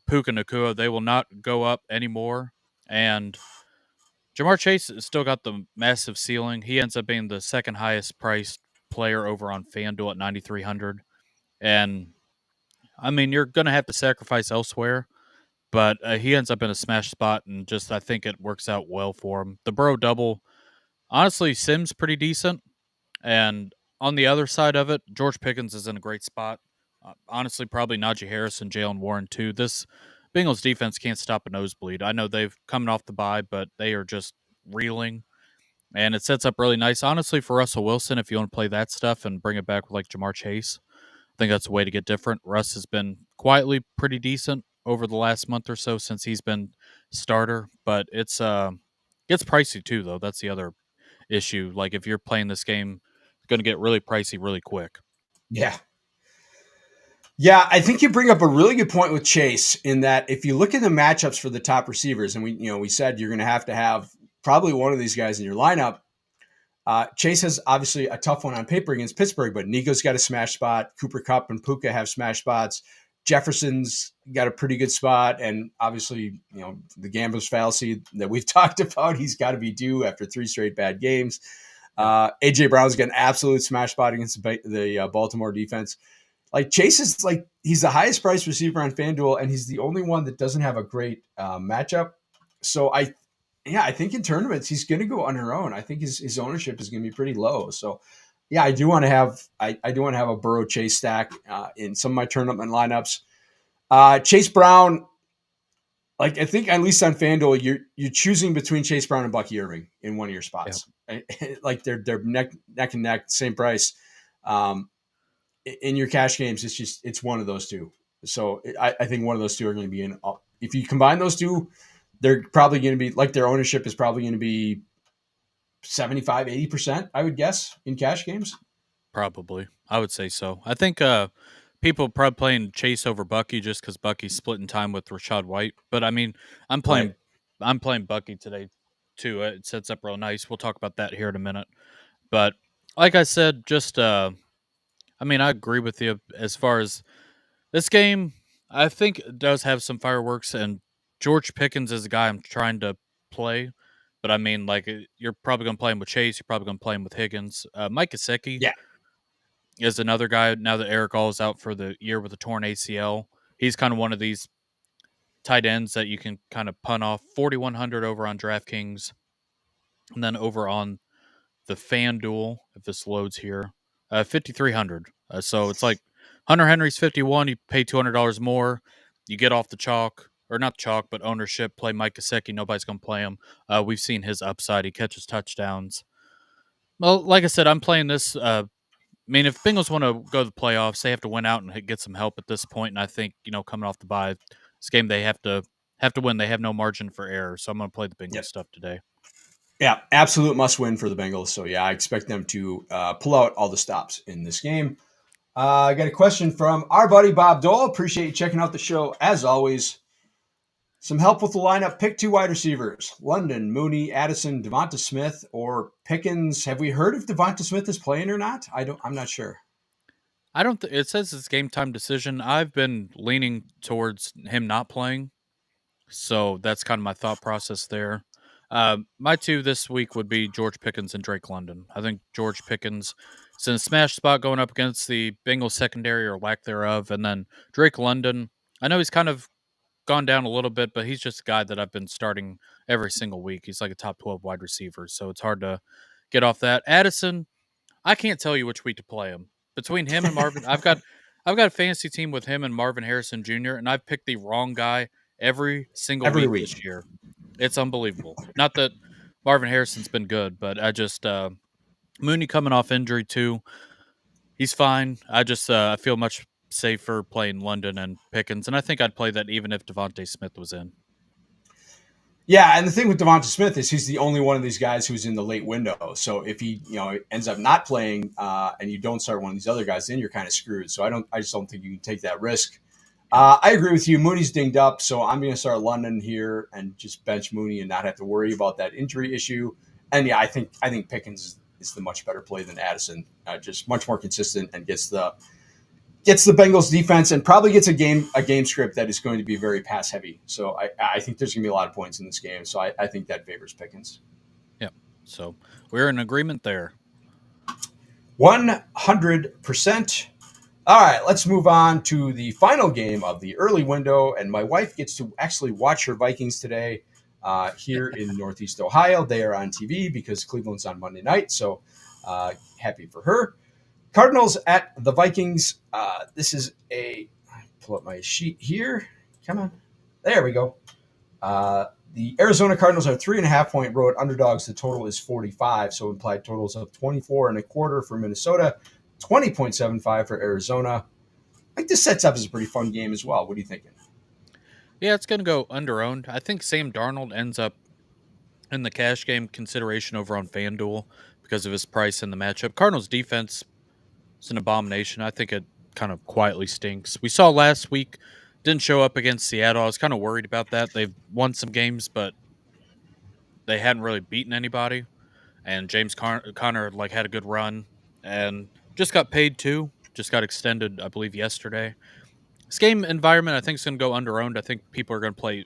Puka Nakua. They will not go up anymore. And Jamar Chase has still got the massive ceiling. He ends up being the second highest priced player over on FanDuel at 9,300. And I mean, you're going to have to sacrifice elsewhere, but he ends up in a smash spot, and just I think it works out well for him. The Burrow double, honestly, Sim's pretty decent. And on the other side of it, George Pickens is in a great spot. Honestly, probably Najee Harris and Jalen Warren, too. This Bengals defense can't stop a nosebleed. I know they've coming off the bye, but they are just reeling. And it sets up really nice, honestly, for Russell Wilson if you want to play that stuff and bring it back with like Jamar Chase. I think that's a way to get different. Russ has been quietly pretty decent over the last month or so since he's been starter, but it's gets pricey too, though. That's the other issue. Like if you're playing this game, it's going to get really pricey really quick. Yeah. Yeah, I think you bring up a really good point with Chase in that if you look at the matchups for the top receivers, and we said you're going to have probably one of these guys in your lineup. Chase has obviously a tough one on paper against Pittsburgh, but Nico's got a smash spot. Cooper Kupp and Puka have smash spots. Jefferson's got a pretty good spot, and obviously, the gambler's fallacy that we've talked about, he's got to be due after 3 straight bad games. AJ Brown's got an absolute smash spot against the Baltimore defense. Like Chase is he's the highest priced receiver on FanDuel, and he's the only one that doesn't have a great matchup. So I think in tournaments he's going to go on her own. I think his ownership is going to be pretty low. So yeah, I do want to have a Burrow Chase stack in some of my tournament lineups. Chase Brown, like I think at least on FanDuel, you're choosing between Chase Brown and Bucky Irving in one of your spots. Yeah. Like they're neck and neck, same price. In your cash games, it's one of those two. So I think one of those two are going to be in. If you combine those two, they're probably going to be like their ownership is probably going to be 75, 80%, I would guess, in cash games. Probably. I would say so. I think people probably playing Chase over Bucky just because Bucky's splitting time with Rashad White. But I mean, I'm playing Bucky today too. It sets up real nice. We'll talk about that here in a minute. But like I said, just I mean, I agree with you as far as this game. I think it does have some fireworks, and George Pickens is a guy I'm trying to play. But I mean, like, you're probably going to play him with Chase. You're probably going to play him with Higgins. Mike Gesicki is another guy now that Eric All is out for the year with a torn ACL. He's kind of one of these tight ends that you can kind of punt off. 4,100 over on DraftKings, and then over on the FanDuel, if this loads here, 5,300. So it's like Hunter Henry's 51. You pay $200 more. You get off the chalk, or not chalk, but ownership. Play Mike Gesicki. Nobody's going to play him. We've seen his upside. He catches touchdowns. Well, like I said, I'm playing this. I mean, if Bengals want to go to the playoffs, they have to win out and get some help at this point. And I think, coming off the bye, this game they have to win. They have no margin for error. So I'm going to play the Bengals stuff today. Yeah, absolute must win for the Bengals. So yeah, I expect them to pull out all the stops in this game. I got a question from our buddy Bob Dole. Appreciate you checking out the show as always. Some help with the lineup. Pick 2 wide receivers: London, Mooney, Addison, Devonta Smith, or Pickens. Have we heard if Devonta Smith is playing or not? I'm not sure. I don't. It says it's game time decision. I've been leaning towards him not playing, so that's kind of my thought process there. My 2 this week would be George Pickens and Drake London. I think George Pickens is in a smash spot going up against the Bengals secondary or lack thereof, and then Drake London. I know he's kind of gone down a little bit, but he's just a guy that I've been starting every single week. He's like a top 12 wide receiver, so it's hard to get off that. Addison, I can't tell you which week to play him. Between him and Marvin, I've got a fantasy team with him and Marvin Harrison Jr., and I've picked the wrong guy every single every week week. this year. It's unbelievable. Not that Marvin Harrison's been good, but I just Mooney coming off injury too. He's fine. I feel much safer playing London and Pickens, and I think I'd play that even if Devontae Smith was in. Yeah, and the thing with Devonta Smith is he's the only one of these guys who's in the late window. So if he, ends up not playing and you don't start one of these other guys, then you're kind of screwed. So I just don't think you can take that risk. I agree with you. Mooney's dinged up, so I'm going to start London here and just bench Mooney and not have to worry about that injury issue. And yeah, I think Pickens is the much better play than Addison. Just much more consistent and gets the Bengals defense and probably gets a game script that is going to be very pass heavy. So I think there's going to be a lot of points in this game. So I think that favors Pickens. Yeah. So we're in agreement there. 100%. All right, let's move on to the final game of the early window. And my wife gets to actually watch her Vikings today here in Northeast Ohio. They are on TV because Cleveland's on Monday night. So happy for her. Cardinals at the Vikings. This is pull up my sheet here. Come on. There we go. The Arizona Cardinals are 3.5-point road underdogs. The total is 45. So implied totals of 24.25 for Minnesota, 20.75 for Arizona. I think this sets up as a pretty fun game as well. What are you thinking? Yeah, it's going to go under-owned. I think Sam Darnold ends up in the cash game consideration over on FanDuel because of his price in the matchup. Cardinals defense is an abomination. I think it kind of quietly stinks. We saw last week, didn't show up against Seattle. I was kind of worried about that. They've won some games, but they hadn't really beaten anybody. And James Conner had a good run and just got paid too. Just got extended, I believe, yesterday. This game environment, I think, is going to go under-owned. I think people are going to play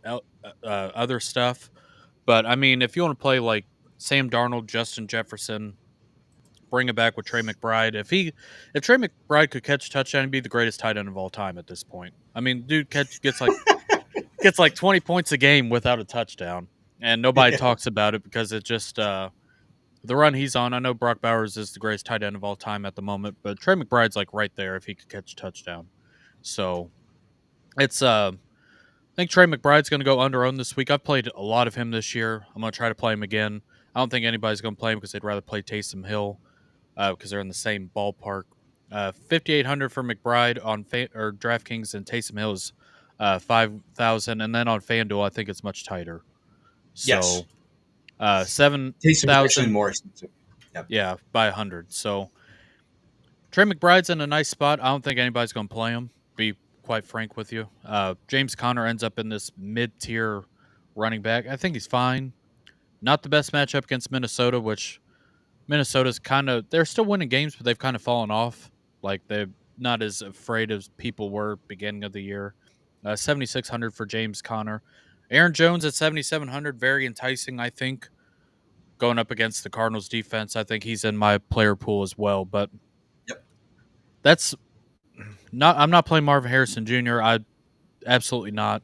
other stuff. But, I mean, if you want to play like Sam Darnold, Justin Jefferson, bring it back with Trey McBride. If Trey McBride could catch a touchdown, he'd be the greatest tight end of all time at this point. I mean, dude gets like 20 points a game without a touchdown. And nobody talks about it because it just the run he's on. I know Brock Bowers is the greatest tight end of all time at the moment, but Trey McBride's like right there if he could catch a touchdown. So it's I think Trey McBride's going to go under owned this week. I've played a lot of him this year. I'm going to try to play him again. I don't think anybody's going to play him because they'd rather play Taysom Hill because they're in the same ballpark. 5,800 for McBride on DraftKings, and Taysom Hill is 5,000, and then on FanDuel I think it's much tighter. So, Yes. 7,000 actually more expensive. Yep. Yeah, by 100. So Trey McBride's in a nice spot. I don't think anybody's going to play him. Be quite frank with you. James Conner ends up in this mid-tier running back. I think he's fine. Not the best matchup against Minnesota, which Minnesota's they're still winning games, but they've kind of fallen off. Like they're not as afraid as people were beginning of the year. 7,600 for James Conner. Aaron Jones at 7,700, very enticing, I think. Going up against the Cardinals defense, I think he's in my player pool as well. But that's not. I'm not playing Marvin Harrison Jr. I absolutely not.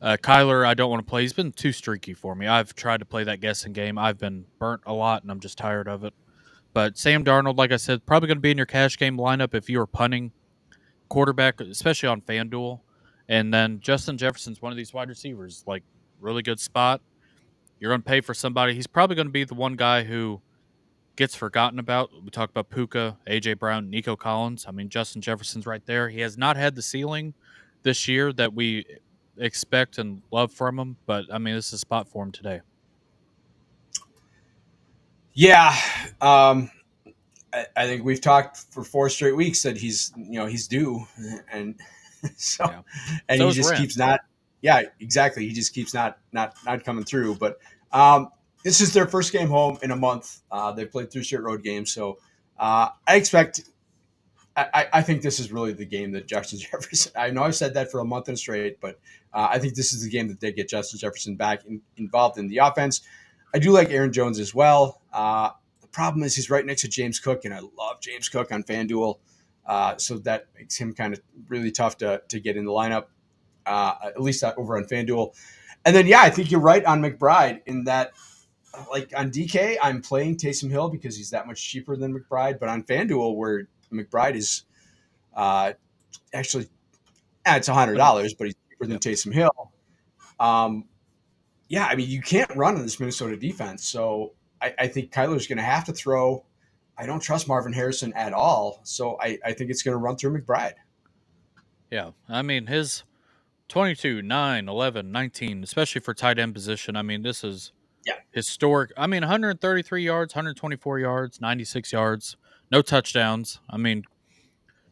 Kyler, I don't want to play. He's been too streaky for me. I've tried to play that guessing game. I've been burnt a lot, and I'm just tired of it. But Sam Darnold, like I said, probably going to be in your cash game lineup if you are punting quarterback, especially on FanDuel. And then Justin Jefferson's one of these wide receivers, like really good spot. You're going to pay for somebody. He's probably going to be the one guy who gets forgotten about. We talked about Puka, A.J. Brown, Nico Collins. I mean, Justin Jefferson's right there. He has not had the ceiling this year that we expect and love from him, but, I mean, this is a spot for him today. Yeah. I think we've talked for 4 straight weeks that he's due. And so, yeah. And so he just keeps not. Yeah, exactly. He just keeps not coming through. But this is their first game home in a month. They played 3 straight road games. So I think this is really the game that Justin Jefferson. I know I've said that for a month and straight, but I think this is the game that they get Justin Jefferson back involved in the offense. I do like Aaron Jones as well. The problem is he's right next to James Cook, and I love James Cook on FanDuel. So that makes him kind of really tough to get in the lineup. at least over on FanDuel. And then, yeah, I think you're right on McBride in that, like on DK, I'm playing Taysom Hill because he's that much cheaper than McBride. But on FanDuel, where McBride is uh, actually, it's $100, but he's cheaper than Yeah. Taysom Hill. Um, yeah, I mean, you can't run on this Minnesota defense. So I think Kyler's going to have to throw. I don't trust Marvin Harrison at all. So I think it's going to run through McBride. Yeah. I mean, his 22, 9, 11, 19, especially for tight end position. I mean, this is Yeah. historic. I mean, 133 yards, 124 yards, 96 yards, no touchdowns. I mean,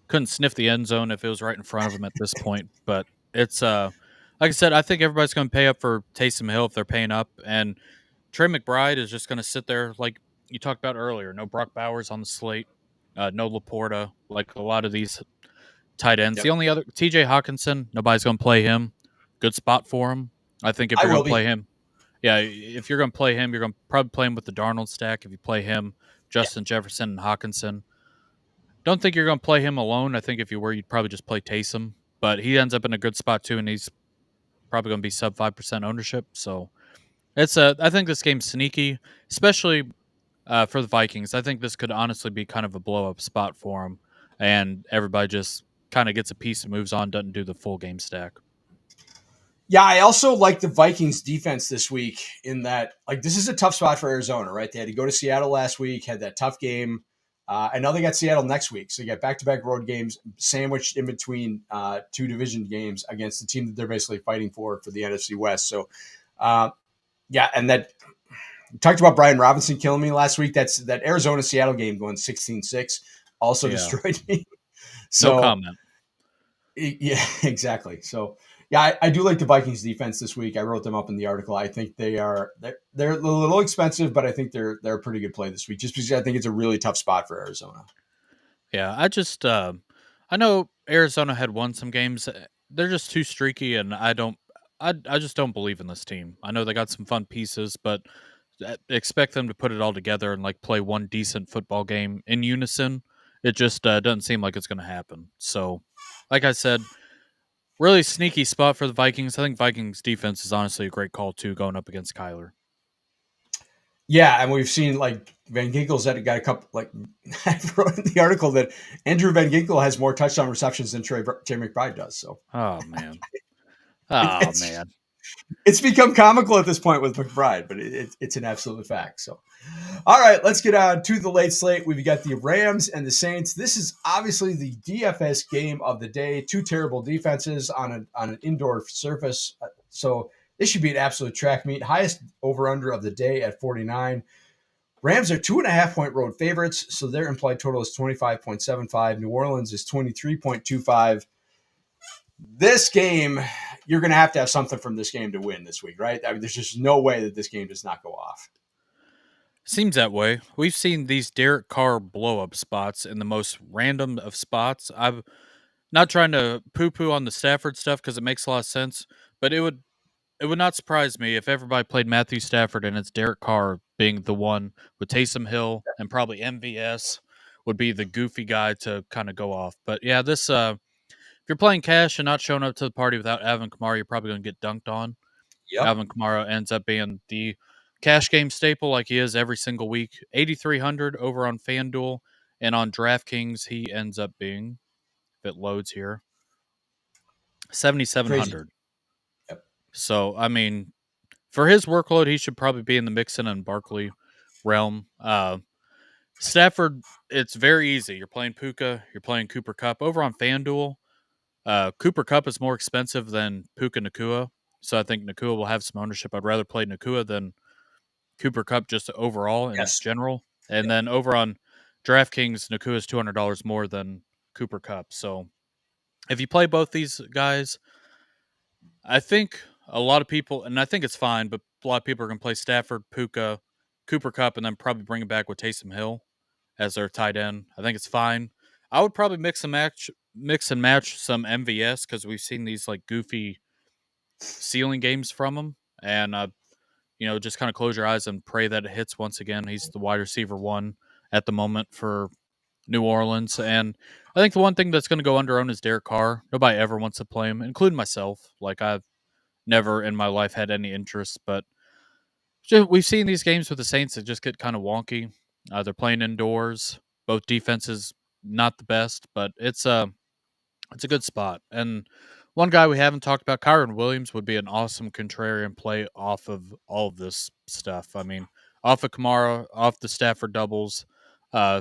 couldn't sniff the end zone if it was right in front of him at this point. But it's like I said, I think everybody's going to pay up for Taysom Hill if they're paying up, and Trey McBride is just going to sit there like you talked about earlier. No Brock Bowers on the slate, no Laporta, like a lot of these tight ends. Yep. The only other TJ Hawkinson, nobody's going to play him. Good spot for him. I think if I you're going will to play be. him, yeah, if you're going to play him, you're going to probably play him with the Darnold stack. If you play him, Yeah. Justin Jefferson and Hawkinson. Don't think you're going to play him alone. I think if you were, you'd probably just play Taysom. But he ends up in a good spot too, and he's probably going to be sub 5% ownership. So it's I think this game's sneaky, especially for the Vikings. I think this could honestly be kind of a blow up spot for them, and everybody just kind of gets a piece and moves on, doesn't do the full game stack. Yeah, I also like the Vikings defense this week in that, like, this is a tough spot for Arizona, right? They had to go to Seattle last week, had that tough game. And now they got Seattle next week. So you got back-to-back road games sandwiched in between two division games against the team that they're basically fighting for the NFC West. So, yeah, and that we talked about Brian Robinson killing me last week. That's that Arizona-Seattle game going 16-6 also Yeah, destroyed me. no So, comment. yeah, exactly. So, yeah, I do like the Vikings defense this week. I wrote them up in the article. I think they're a little expensive, but I think they're a pretty good play this week. Just because I think it's a really tough spot for Arizona. Yeah, I just I know Arizona had won some games. They're just too streaky, and I just don't believe in this team. I know they got some fun pieces, but expect them to put it all together and like play one decent football game in unison. It just doesn't seem like it's going to happen. So, like I said, really sneaky spot for the Vikings. I think Vikings defense is honestly a great call too, going up against Kyler. Yeah, and we've seen like Van Ginkel's got a couple. Like I wrote in the article that Andrew Van Ginkel has more touchdown receptions than Jay McBride does. So Oh man, it, oh it's man. it's become comical at this point with McBride, but it's an absolute fact. So, all right, let's get on to the late slate. We've got the Rams and the Saints. This is obviously the DFS game of the day. Two terrible defenses on an indoor surface. So this should be an absolute track meet. Highest over under of the day at 49. Rams are 2.5 point road favorites, so their implied total is 25.75. New Orleans is 23.25. This game, you're going to have something from this game to win this week, right? I mean, there's just no way that this game does not go off. Seems that way. We've seen these Derek Carr blow up spots in the most random of spots. I'm not trying to poo poo on the Stafford stuff because it makes a lot of sense, but it would not surprise me if everybody played Matthew Stafford and it's Derek Carr being the one with Taysom Hill and probably MVS would be the goofy guy to kind of go off. But yeah, this if you're playing cash and not showing up to the party without Alvin Kamara, you're probably going to get dunked on. Yep. Alvin Kamara ends up being the cash game staple like he is every single week. 8,300 over on FanDuel, and on DraftKings he ends up being, if it loads here, Crazy. 7,700. Yep. So I mean, for his workload, he should probably be in the Mixon and Barkley realm. Stafford, it's very easy. You're playing Puka, you're playing Cooper Cup. Over on FanDuel, Cooper Cup is more expensive than Puka Nakua. So I think Nakua will have some ownership. I'd rather play Nakua than Cooper Cup just overall in Yes. general. And Yep. then over on DraftKings, Nakua is $200 more than Cooper Cup. So if you play both these guys, I think a lot of people, and I think it's fine, but a lot of people are going to play Stafford, Puka, Cooper Cup, and then probably bring it back with Taysom Hill as their tight end. I think it's fine. I would probably mix and match some MVS because we've seen these like goofy ceiling games from him, and just kind of close your eyes and pray that it hits once again. He's the wide receiver one at the moment for New Orleans. And I think the one thing that's going to go underowned is Derek Carr. Nobody ever wants to play him, including myself. Like, I've never in my life had any interest, but we've seen these games with the Saints that just get kind of wonky. They're playing indoors. Both defenses not the best, but it's a good spot. And one guy we haven't talked about, Kyron Williams, would be an awesome contrarian play off of all of this stuff. I mean, off of Kamara, off the Stafford doubles.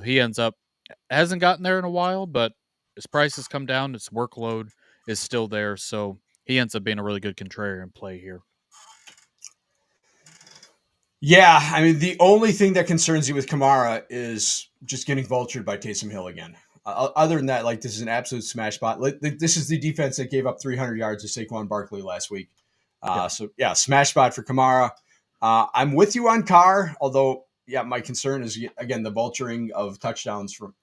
He ends up hasn't gotten there in a while, but his price has come down. His workload is still there, so he ends up being a really good contrarian play here. Yeah, I mean, the only thing that concerns you with Kamara is just getting vultured by Taysom Hill again. Other than that, like, this is an absolute smash spot. This is the defense that gave up 300 yards to Saquon Barkley last week. Yep. So, yeah, smash spot for Kamara. I'm with you on Carr, although, yeah, my concern is, again, the vulturing of touchdowns from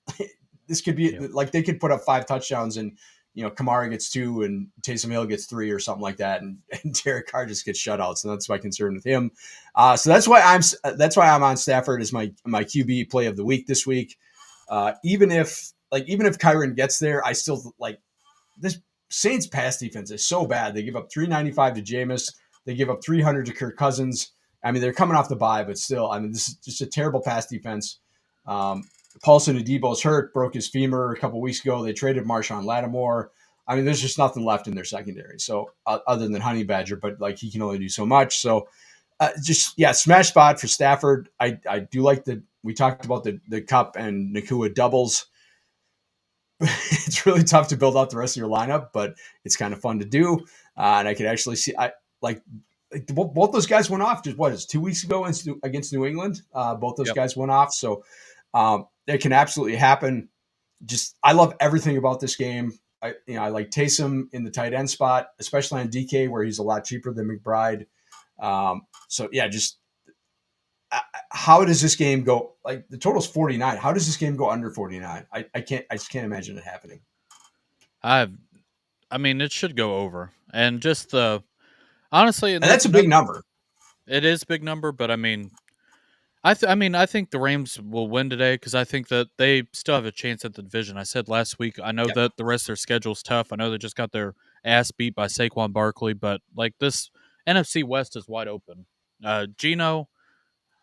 this could be like they could put up 5 touchdowns and, Kamara gets 2 and Taysom Hill gets 3 or something like that, and Derek Carr just gets shut out. So that's my concern with him. So that's why I'm on Stafford as my QB play of the week this week. Even if Kyron gets there, I still like this Saints pass defense is so bad. They give up 395 to Jameis. They give up 300 to Kirk Cousins. I mean, they're coming off the bye, but still, I mean, this is just a terrible pass defense. Paulson Adebo's hurt, broke his femur a couple weeks ago. They traded Marshawn Lattimore. I mean, there's just nothing left in their secondary. So other than Honey Badger, but like he can only do so much. So smash spot for Stafford. I do like we talked about the Cup and Nakua doubles. It's really tough to build out the rest of your lineup, but it's kind of fun to do. And I could actually see both those guys went off. Just 2 weeks ago against New England. Both those guys went off. So it can absolutely happen. Just I love everything about this game. I like Taysom in the tight end spot, especially on DK where he's a lot cheaper than McBride. How does this game go? Like the total's 49. How does this game go under 49? I just can't imagine it happening. I mean, it should go over, and just honestly, and that's a big number. It is a big number, but I mean, I think the Rams will win today because I think that they still have a chance at the division. I said last week, I know that the rest of their schedule is tough. I know they just got their ass beat by Saquon Barkley, but like this NFC West is wide open. Geno,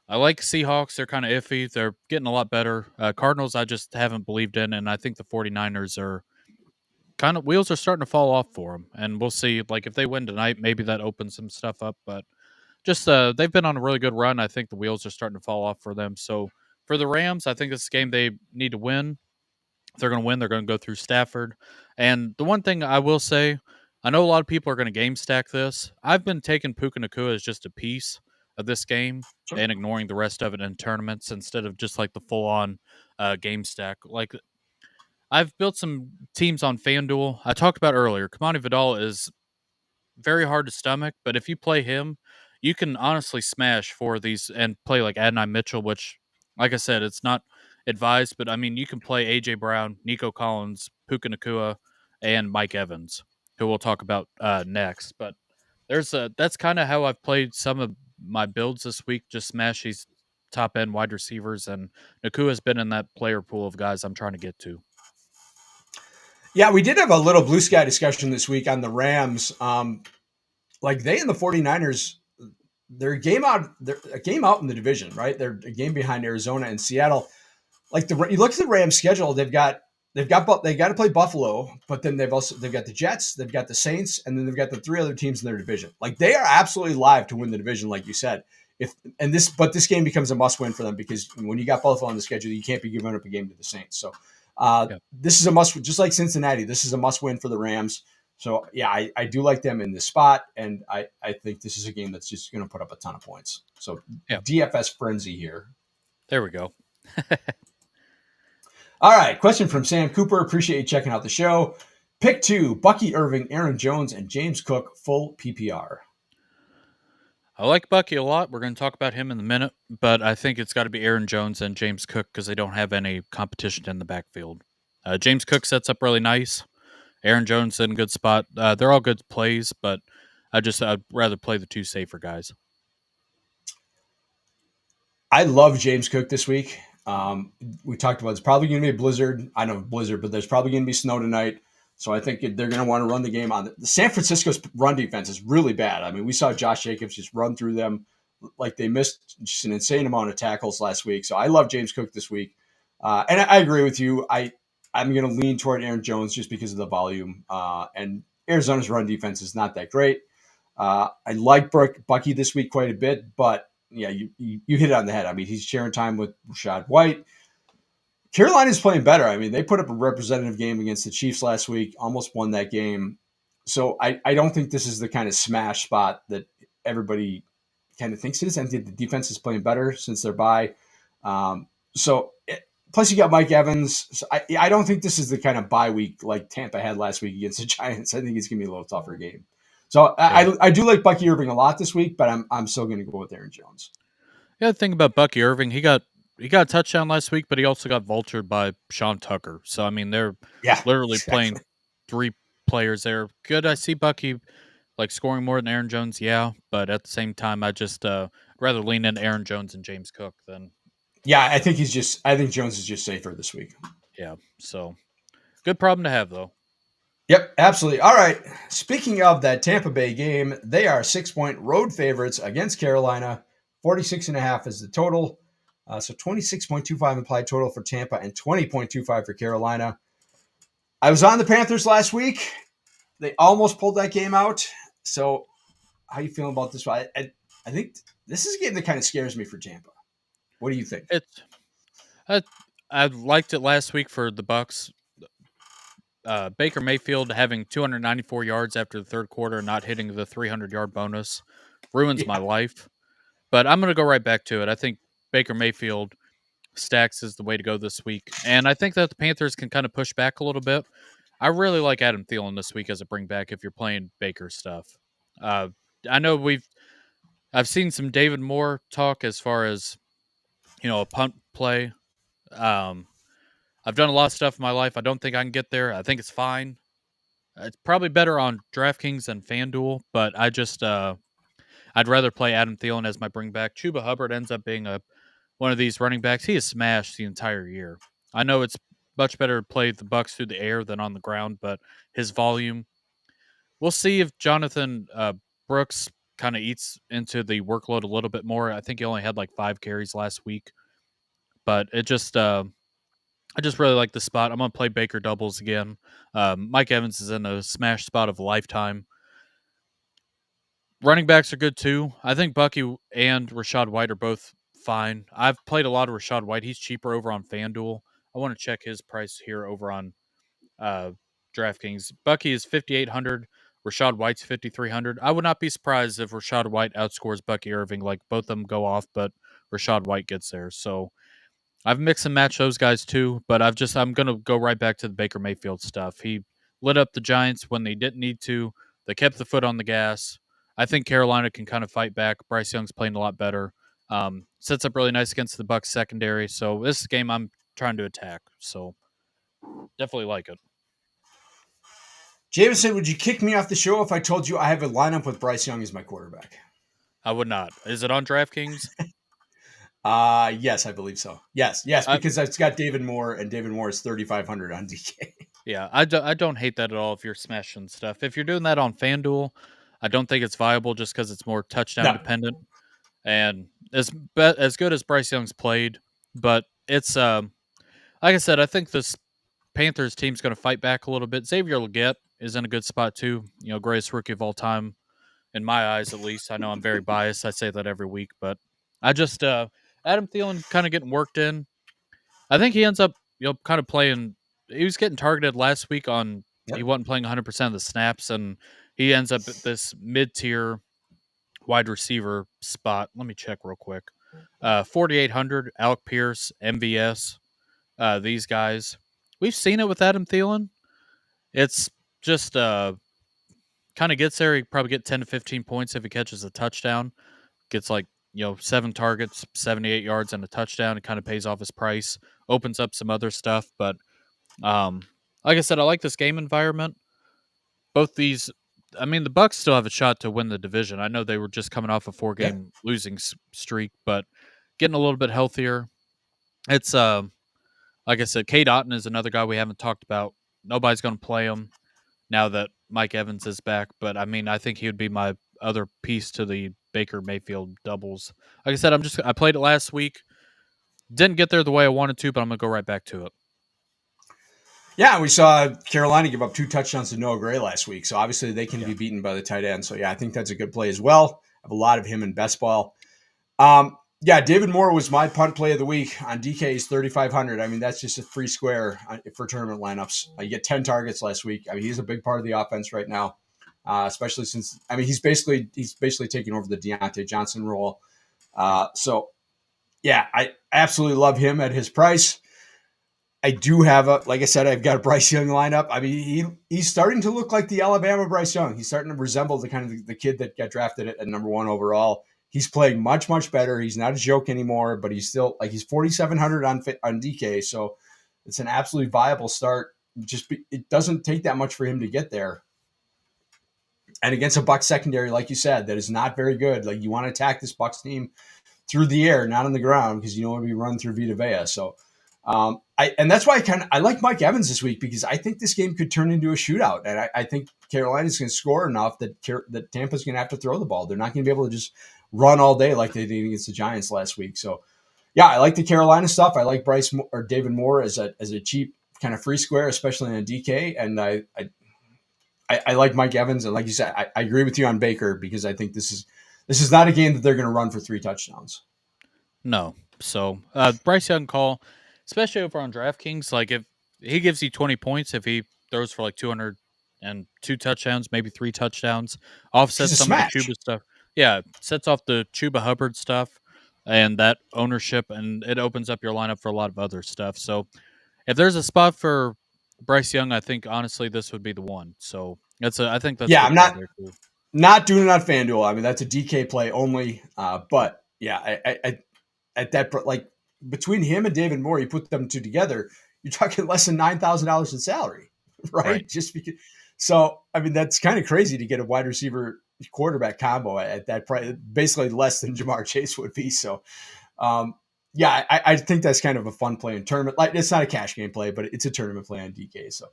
I like Seahawks. They're kind of iffy. They're getting a lot better. Cardinals, I just haven't believed in, and I think the 49ers are kind of wheels are starting to fall off for them. And we'll see. Like if they win tonight, maybe that opens some stuff up, but. Just they've been on a really good run. I think the wheels are starting to fall off for them. So for the Rams, I think this game they need to win. If they're going to win, they're going to go through Stafford. And the one thing I will say, I know a lot of people are going to game stack this. I've been taking Puka Nacua as just a piece of this game and ignoring the rest of it in tournaments instead of just like the full on game stack. Like I've built some teams on FanDuel. I talked about earlier. Kamani Vidal is very hard to stomach, but if you play him, you can honestly smash for these and play like Adonai Mitchell, which, like I said, it's not advised, but I mean, you can play AJ Brown, Nico Collins, Puka Nacua, and Mike Evans, who we'll talk about next. But that's kind of how I've played some of my builds this week. Just smash these top end wide receivers, and Nacua has been in that player pool of guys I'm trying to get to. Yeah, we did have a little blue sky discussion this week on the Rams. Like they and the 49ers, they're a game out in the division, right? They're a game behind Arizona and Seattle. Like you look at the Rams schedule, they got to play Buffalo, but then they've got the Jets, they've got the Saints, and then they've got the 3 other teams in their division. Like they are absolutely live to win the division, like you said. This game becomes a must win for them because when you got Buffalo on the schedule, you can't be giving up a game to the Saints. So this is a must, just like Cincinnati. This is a must win for the Rams. So yeah, I do like them in this spot, and I think this is a game that's just going to put up a ton of points. So DFS frenzy here. There we go. All right, question from Sam Cooper. Appreciate you checking out the show. Pick 2, Bucky Irving, Aaron Jones, and James Cook, full PPR. I like Bucky a lot. We're going to talk about him in a minute, but I think it's got to be Aaron Jones and James Cook because they don't have any competition in the backfield. James Cook sets up really nice. Aaron Jones in a good spot. They're all good plays, but I'd rather play the 2 safer guys. I love James Cook this week. Um, we talked about it's probably going to be a blizzard. I know blizzard, but there's probably going to be snow tonight. So I think they're going to want to run the game on the San Francisco's run defense is really bad. I mean, we saw Josh Jacobs just run through them like they missed just an insane amount of tackles last week. So I love James Cook this week, and I agree with you. I'm going to lean toward Aaron Jones just because of the volume, and Arizona's run defense is not that great. I like Bucky this week quite a bit, but yeah, you hit it on the head. I mean, he's sharing time with Rashad White. Carolina's playing better. I mean, they put up a representative game against the Chiefs last week, almost won that game. So I don't think this is the kind of smash spot that everybody kind of thinks it is. I think the defense is playing better since they're bye. Plus you got Mike Evans. So I don't think this is the kind of bye week like Tampa had last week against the Giants. I think it's going to be a little tougher game. So Yeah. I do like Bucky Irving a lot this week, but I'm still going to go with Aaron Jones. Yeah, the thing about Bucky Irving, he got a touchdown last week, but he also got vultured by Sean Tucker. So I mean, they're Yeah, literally playing exactly. 3 players there. Good, I see Bucky like scoring more than Aaron Jones, yeah, but at the same time, I just rather lean in Aaron Jones and James Cook than Yeah, I than think I think Jones is just safer this week. yeah. So good problem to have though. Yep, absolutely. All right. Speaking of that Tampa Bay game, they are 6-point road favorites against Carolina. 46.5 is the total. So 26.25 implied total for Tampa and 20.25 for Carolina. I was on the Panthers last week. They almost pulled that game out. So how you feeling about this? I think this is a game that kind of scares me for Tampa. What do you think? It's I, I liked it last week for the Bucks. Baker Mayfield having 294 yards after the third quarter, not hitting the 300-yard bonus, ruins my Yeah. life. But I'm going to go right back to it. I think Baker Mayfield stacks is the way to go this week, and I think that the Panthers can kind of push back a little bit. I really like Adam Thielen this week as a bring back if you're playing Baker stuff. Uh, I know I've seen some David Moore talk as far as a punt play. Um, I've done a lot of stuff in my life. I don't think I can get there. I think it's fine. It's probably better on DraftKings than FanDuel, but I'd rather play Adam Thielen as my bring back. Chuba Hubbard ends up being one of these running backs. He is smashed the entire year. I know it's much better to play the Bucks through the air than on the ground, but his volume. We'll see if Jonathan Brooks kind of eats into the workload a little bit more. I think he only had like 5 carries last week, but I just really like the spot. I'm gonna play Baker doubles again. Mike Evans is in a smash spot of a lifetime. Running backs are good too. I think Bucky and Rashad White are both fine. I've played a lot of Rashad White. He's cheaper over on FanDuel. I want to check his price here over on uh, DraftKings. Bucky is 5,800. Rashad White's 5,300. I would not be surprised if Rashad White outscores Bucky Irving. Like both of them go off, but Rashad White gets there. So I've mixed and matched those guys too. But I'm gonna go right back to the Baker Mayfield stuff. He lit up the Giants when they didn't need to. They kept the foot on the gas. I think Carolina can kind of fight back. Bryce Young's playing a lot better. Sets up really nice against the Bucks secondary. So this is a game I'm trying to attack. So definitely like it. Jameson, would you kick me off the show if I told you I have a lineup with Bryce Young as my quarterback? I would not. Is it on DraftKings? Yes, I believe so. Yes, I, because it's got David Moore, and David Moore is 3,500 on DK. yeah, I don't hate that at all if you're smashing stuff. If you're doing that on FanDuel, I don't think it's viable just because it's more touchdown No, dependent. And as good as Bryce Young's played, but it's like I said, I think this Panthers team's going to fight back a little bit. Xavier Legette is in a good spot too. Greatest rookie of all time in my eyes, at least. I know I'm very biased. I say that every week, but I just Adam Thielen kind of getting worked in. I think he ends up kind of playing. He was getting targeted last week on. He yep. wasn't playing 100% of the snaps, and he ends up at this mid-tier wide receiver spot. Let me check real quick. 4,800. Alec Pierce, MVS. These guys. We've seen it with Adam Thielen. It's just kind of gets there. He probably get 10 to 15 points if he catches a touchdown. Gets like 7 targets, 78 yards, and a touchdown. It kind of pays off his price. Opens up some other stuff, but um, like I said, I like this game environment. Both these, I mean, the Bucks still have a shot to win the division. I know they were just coming off a 4-game Yep. losing streak, but getting a little bit healthier. It's like I said, K. Dotton is another guy we haven't talked about. Nobody's going to play him now that Mike Evans is back, but I mean, I think he would be my other piece to the Baker Mayfield doubles. Like I said, I played it last week. Didn't get there the way I wanted to, but I'm going to go right back to it. Yeah, we saw Carolina give up 2 touchdowns to Noah Gray last week, so obviously they can be beaten by the tight end. So yeah, I think that's a good play as well. I have a lot of him in best ball. Yeah, David Moore was my punt play of the week on DK's 3,500. I mean, that's just a free square for tournament lineups. You get 10 targets last week. I mean, he's a big part of the offense right now, especially since he's basically taking over the Deontay Johnson role. So yeah, I absolutely love him at his price. I do have like I said, I've got a Bryce Young lineup. I mean, he's starting to look like the Alabama Bryce Young. He's starting to resemble the kind of the kid that got drafted at number 1 overall. He's playing much, much better. He's not a joke anymore, but he's still he's 4,700 on DK. So it's an absolutely viable start. It doesn't take that much for him to get there. And against a Bucs secondary, like you said, that is not very good. Like you want to attack this Bucs team through the air, not on the ground, because you don't want to be run through Vita Vea. So and that's why I like Mike Evans this week, because I think this game could turn into a shootout, and I think Carolina's going to score enough that Tampa's going to have to throw the ball. They're not going to be able to just run all day like they did against the Giants last week. So yeah, I like the Carolina stuff. I like David Moore as a cheap kind of free square, especially in a DK, and I like Mike Evans, and like you said, I agree with you on Baker, because I think this is not a game that they're going to run for 3 touchdowns. No. So Bryce Young call, especially over on DraftKings, like if he gives you 20 points, if he throws for like 200 and 2 touchdowns, maybe 3 touchdowns, offsets some of the Smash. Chuba stuff. Yeah, sets off the Chuba Hubbard stuff and that ownership, and it opens up your lineup for a lot of other stuff. So if there's a spot for Bryce Young, I think honestly this would be the one. So I think that's a Yeah, good I'm play there too. not doing it on FanDuel. I mean, that's a DK play only. But yeah, I at that, like, between him and David Moore, you put them two together, you're talking less than $9,000 in salary, Right. right? Just because. So I mean, that's kind of crazy to get a wide receiver quarterback combo at that price, basically less than Jamar Chase would be. So um, yeah, I think that's kind of a fun play in tournament. Like, it's not a cash game play, but it's a tournament play on DK. So,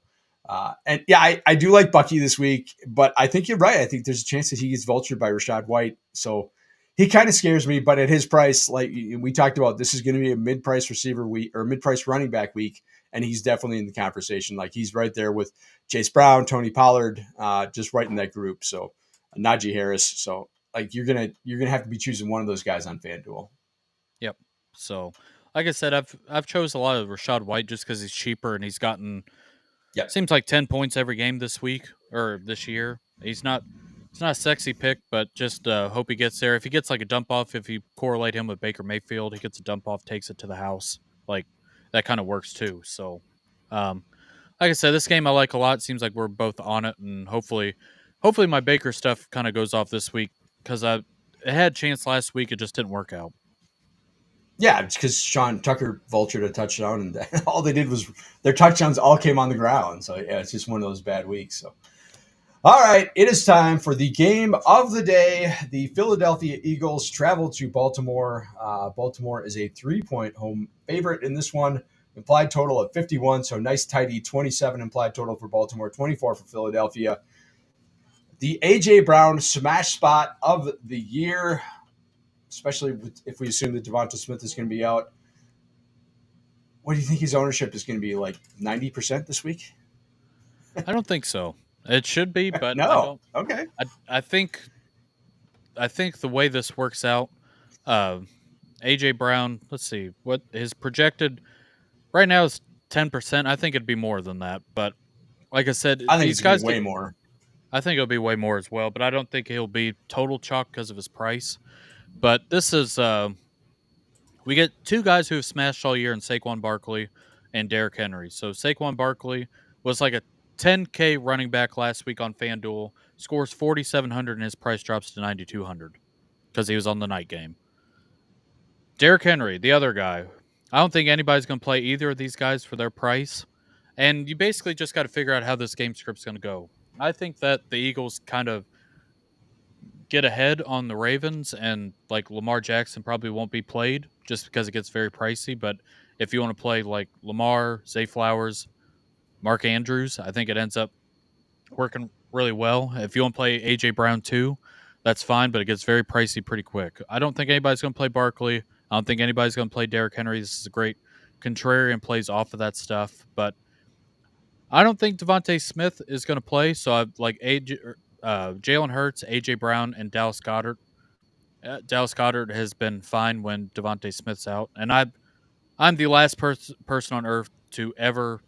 and yeah, I do like Bucky this week, but I think you're right. I think there's a chance that he gets vultured by Rachaad White. So he kind of scares me, but at his price, like we talked about, this is going to be a mid-price receiver week or mid-price running back week. And he's definitely in the conversation. Like, he's right there with Chase Brown, Tony Pollard, just right in that group. So Najee Harris. So like, you're going to have to be choosing one of those guys on FanDuel. Yep. So, like I said, I've chose a lot of Rachaad White just because he's cheaper and he's gotten Yep. seems like 10 points every game this week or this year. It's not a sexy pick, but just hope he gets there. If he gets like a dump off, if you correlate him with Baker Mayfield, he gets a dump off, takes it to the house. Like that kind of works too. So, um, like I said, this game I like a lot. Seems like we're both on it, and hopefully my Baker stuff kind of goes off this week because I had a chance last week. It just didn't work out. Yeah, it's because Sean Tucker vultured a touchdown, and all they did was their touchdowns all came on the ground. So yeah, it's just one of those bad weeks. So all right, it is time for the game of the day. The Philadelphia Eagles travel to Baltimore. Baltimore is a 3-point home favorite in this one. Implied total of 51, so nice tidy 27 implied total for Baltimore, 24 for Philadelphia. The A.J. Brown smash spot of the year, especially if we assume that Devonta Smith is going to be out. What do you think his ownership is going to be, like 90% this week? I don't think so. It should be, but I No. don't. Okay. I think the way this works out, uh, AJ Brown. Let's see what his projected right now is 10%. I think it'd be more than that, but like I said, I think these it's going to guys be way get. more. I think it'll be way more as well, but I don't think he'll be total chalk because of his price. But this is we get two guys who have smashed all year in Saquon Barkley and Derrick Henry. So Saquon Barkley was like a 10K running back last week on FanDuel, scores 4,700 and his price drops to 9,200 because he was on the night game. Derrick Henry, the other guy, I don't think anybody's going to play either of these guys for their price. And you basically just got to figure out how this game script's going to go. I think that the Eagles kind of get ahead on the Ravens, and like Lamar Jackson probably won't be played just because it gets very pricey. But if you want to play like Lamar, Zay Flowers, Mark Andrews, I think it ends up working really well. If you want to play AJ Brown too, that's fine, but it gets very pricey pretty quick. I don't think anybody's going to play Barkley. I don't think anybody's going to play Derrick Henry. This is a great contrarian plays off of that stuff, but I don't think Devontae Smith is going to play. So I like Jalen Hurts, AJ Brown, and Dallas Goedert. Dallas Goedert has been fine when Devontae Smith's out, and I'm the last person on earth to ever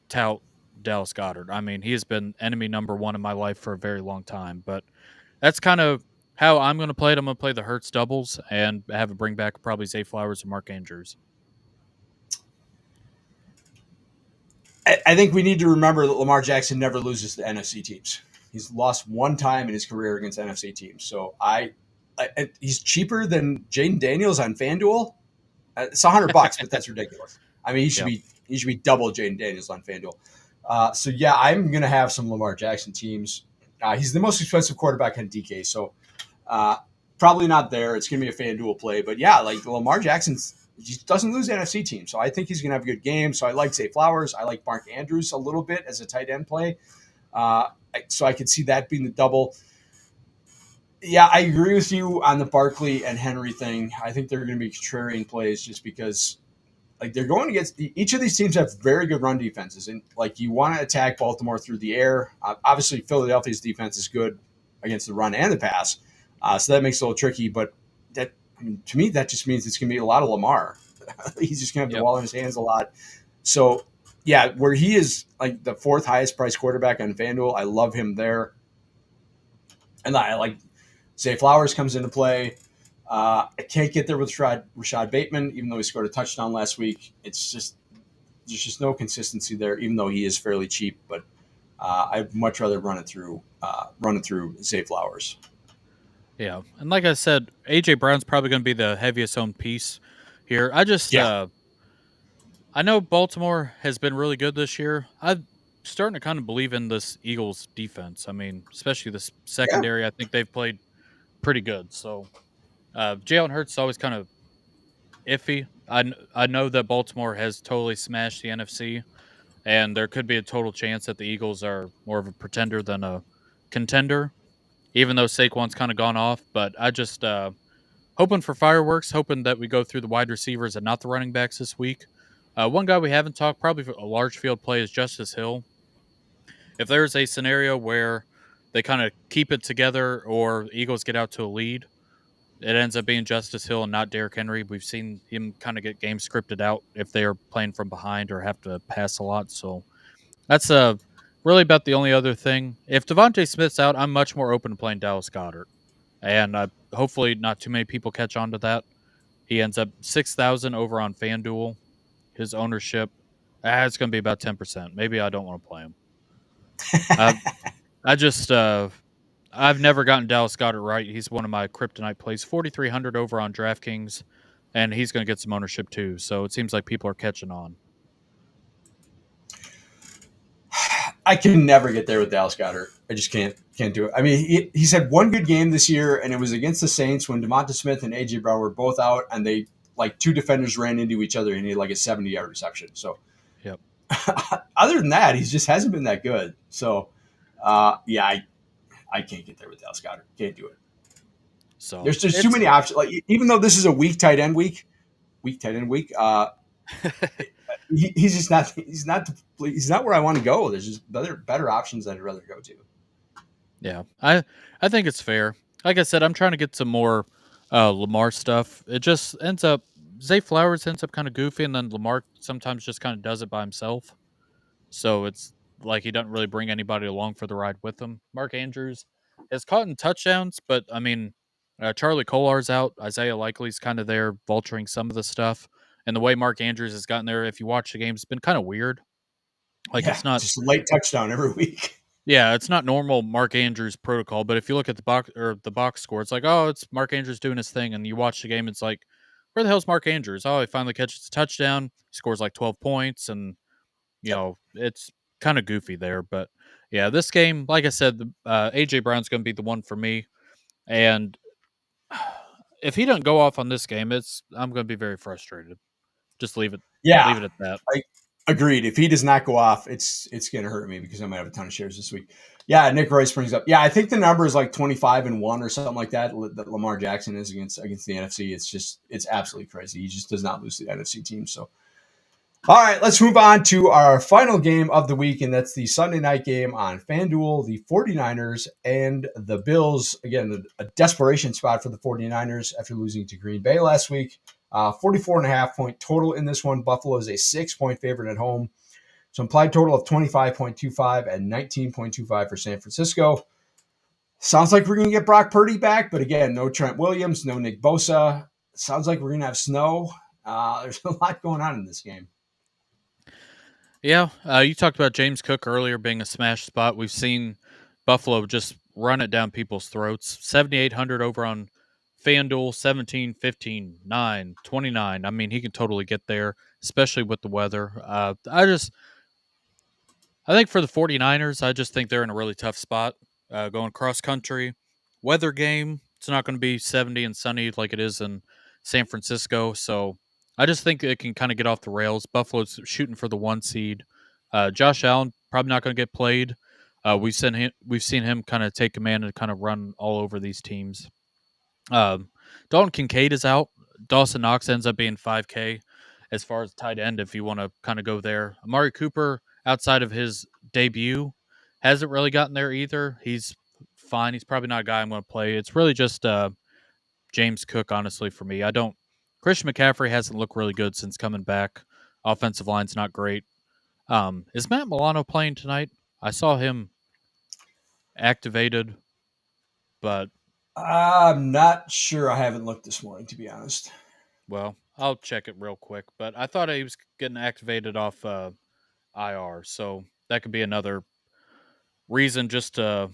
tout Dallas Goedert. I mean, he has been enemy number one in my life for a very long time, but that's kind of how I'm going to play it. I'm going to play the Hurts doubles and have it bring back probably Zay Flowers and Mark Andrews. I think we need to remember that Lamar Jackson never loses to NFC teams. He's lost one time in his career against NFC teams. So he's cheaper than Jaden Daniels on FanDuel. It's $100, but that's ridiculous. I mean, he should be double Jaden Daniels on FanDuel. So yeah, I'm gonna have some Lamar Jackson teams. He's the most expensive quarterback on DK, so probably not there. It's gonna be a FanDuel play, but yeah, like Lamar Jackson's. He doesn't lose NFC teams, so I think he's going to have a good game. So I like Zay Flowers. I like Mark Andrews a little bit as a tight end play. So I could see that being the double. Yeah, I agree with you on the Barkley and Henry thing. I think they're going to be contrarian plays just because like they're going against each of these teams have very good run defenses, and like you want to attack Baltimore through the air. Obviously, Philadelphia's defense is good against the run and the pass, so that makes it a little tricky. But that to me, that just means it's going to be a lot of Lamar. He's just going to have the ball in his hands a lot. So, yeah, where he is like the fourth highest priced quarterback on FanDuel, I love him there. And I like Zay Flowers comes into play. I can't get there with Rashad Bateman, even though he scored a touchdown last week. It's just there's just no consistency there, even though he is fairly cheap. But I'd much rather run it through Zay Flowers. Yeah, and like I said, AJ Brown's probably going to be the heaviest owned piece here. I know Baltimore has been really good this year. I'm starting to kind of believe in this Eagles defense. I mean, especially this secondary. I think they've played pretty good. So Jalen Hurts is always kind of iffy. I know that Baltimore has totally smashed the NFC, and there could be a total chance that the Eagles are more of a pretender than a contender, even though Saquon's kind of gone off. But I just hoping for fireworks, hoping that we go through the wide receivers and not the running backs this week. One guy we haven't talked probably for a large field play is Justice Hill. If there's a scenario where they kind of keep it together or Eagles get out to a lead, it ends up being Justice Hill and not Derrick Henry. We've seen him kind of get games scripted out if they are playing from behind or have to pass a lot. So that's really about the only other thing. If Devontae Smith's out, I'm much more open to playing Dallas Goedert. And hopefully not too many people catch on to that. He ends up 6,000 over on FanDuel. His ownership, it's going to be about 10%. Maybe I don't want to play him. I just I've never gotten Dallas Goedert right. He's one of my kryptonite plays. 4,300 over on DraftKings, and he's going to get some ownership too. So it seems like people are catching on. I can never get there with Dallas Goedert. I just can't do it. I mean, he's had one good game this year, and it was against the Saints when DeMonta Smith and AJ Brown were both out, and they like two defenders ran into each other, and he had like a 70-yard reception. So, yep. Other than that, he just hasn't been that good. So, yeah, I can't get there with Dallas Goedert. Can't do it. So there's just too many options. Like even though this is a weak tight end week, he's just not. He's not where I want to go. There's just better options that I'd rather go to. Yeah, I think it's fair. Like I said, I'm trying to get some more Lamar stuff. It just ends up Zay Flowers ends up kind of goofy, and then Lamar sometimes just kind of does it by himself. So it's like he doesn't really bring anybody along for the ride with him. Mark Andrews has caught in touchdowns, but I mean, Charlie Kollar's out. Isaiah Likely's kind of there, vulturing some of the stuff. And the way Mark Andrews has gotten there, if you watch the game, it's been kind of weird. Like it's not just a late touchdown every week. Yeah, it's not normal Mark Andrews protocol, but if you look at the box score, it's like, oh, it's Mark Andrews doing his thing, and you watch the game, it's like, where the hell's Mark Andrews? Oh, he finally catches a touchdown, he scores like 12 points, and you know it's kind of goofy there. But yeah, this game, like I said, AJ Brown's going to be the one for me, and if he doesn't go off on this game, I'm going to be very frustrated. Just leave it Yeah, leave it at that. I agreed. If he does not go off, it's going to hurt me because I might have a ton of shares this week. Yeah, Nick Royce brings up. Yeah, I think the number is like 25-1 or something like that. That Lamar Jackson is against the NFC. It's absolutely crazy. He just does not lose to the NFC team. So, all right, let's move on to our final game of the week, and that's the Sunday night game on FanDuel, the 49ers and the Bills. Again, a desperation spot for the 49ers after losing to Green Bay last week. 44.5 point total in this one. Buffalo is a 6-point favorite at home. So implied total of 25.25 and 19.25 for San Francisco. Sounds like we're going to get Brock Purdy back, but again, no Trent Williams, no Nick Bosa. Sounds like we're going to have snow. There's a lot going on in this game. Yeah, you talked about James Cook earlier being a smash spot. We've seen Buffalo just run it down people's throats. 7,800 over on FanDuel, 17, 15, 9, 29. I mean, he can totally get there, especially with the weather. I think for the 49ers, I just think they're in a really tough spot going cross country. Weather game, it's not going to be 70 and sunny like it is in San Francisco. So I just think it can kind of get off the rails. Buffalo's shooting for the 1 seed. Josh Allen probably not going to get played. We've seen him kind of take command and kind of run all over these teams. Dalton Kincaid is out. Dawson Knox ends up being 5K as far as tight end if you want to kind of go there. Amari Cooper, outside of his debut, hasn't really gotten there either. He's fine. He's probably not a guy I'm going to play. It's really just James Cook, honestly, for me. Christian McCaffrey hasn't looked really good since coming back. Offensive line's not great. Is Matt Milano playing tonight? I saw him activated, but I'm not sure. I haven't looked this morning, to be honest. well, I'll check it real quick. But I thought he was getting activated off IR, so that could be another reason just to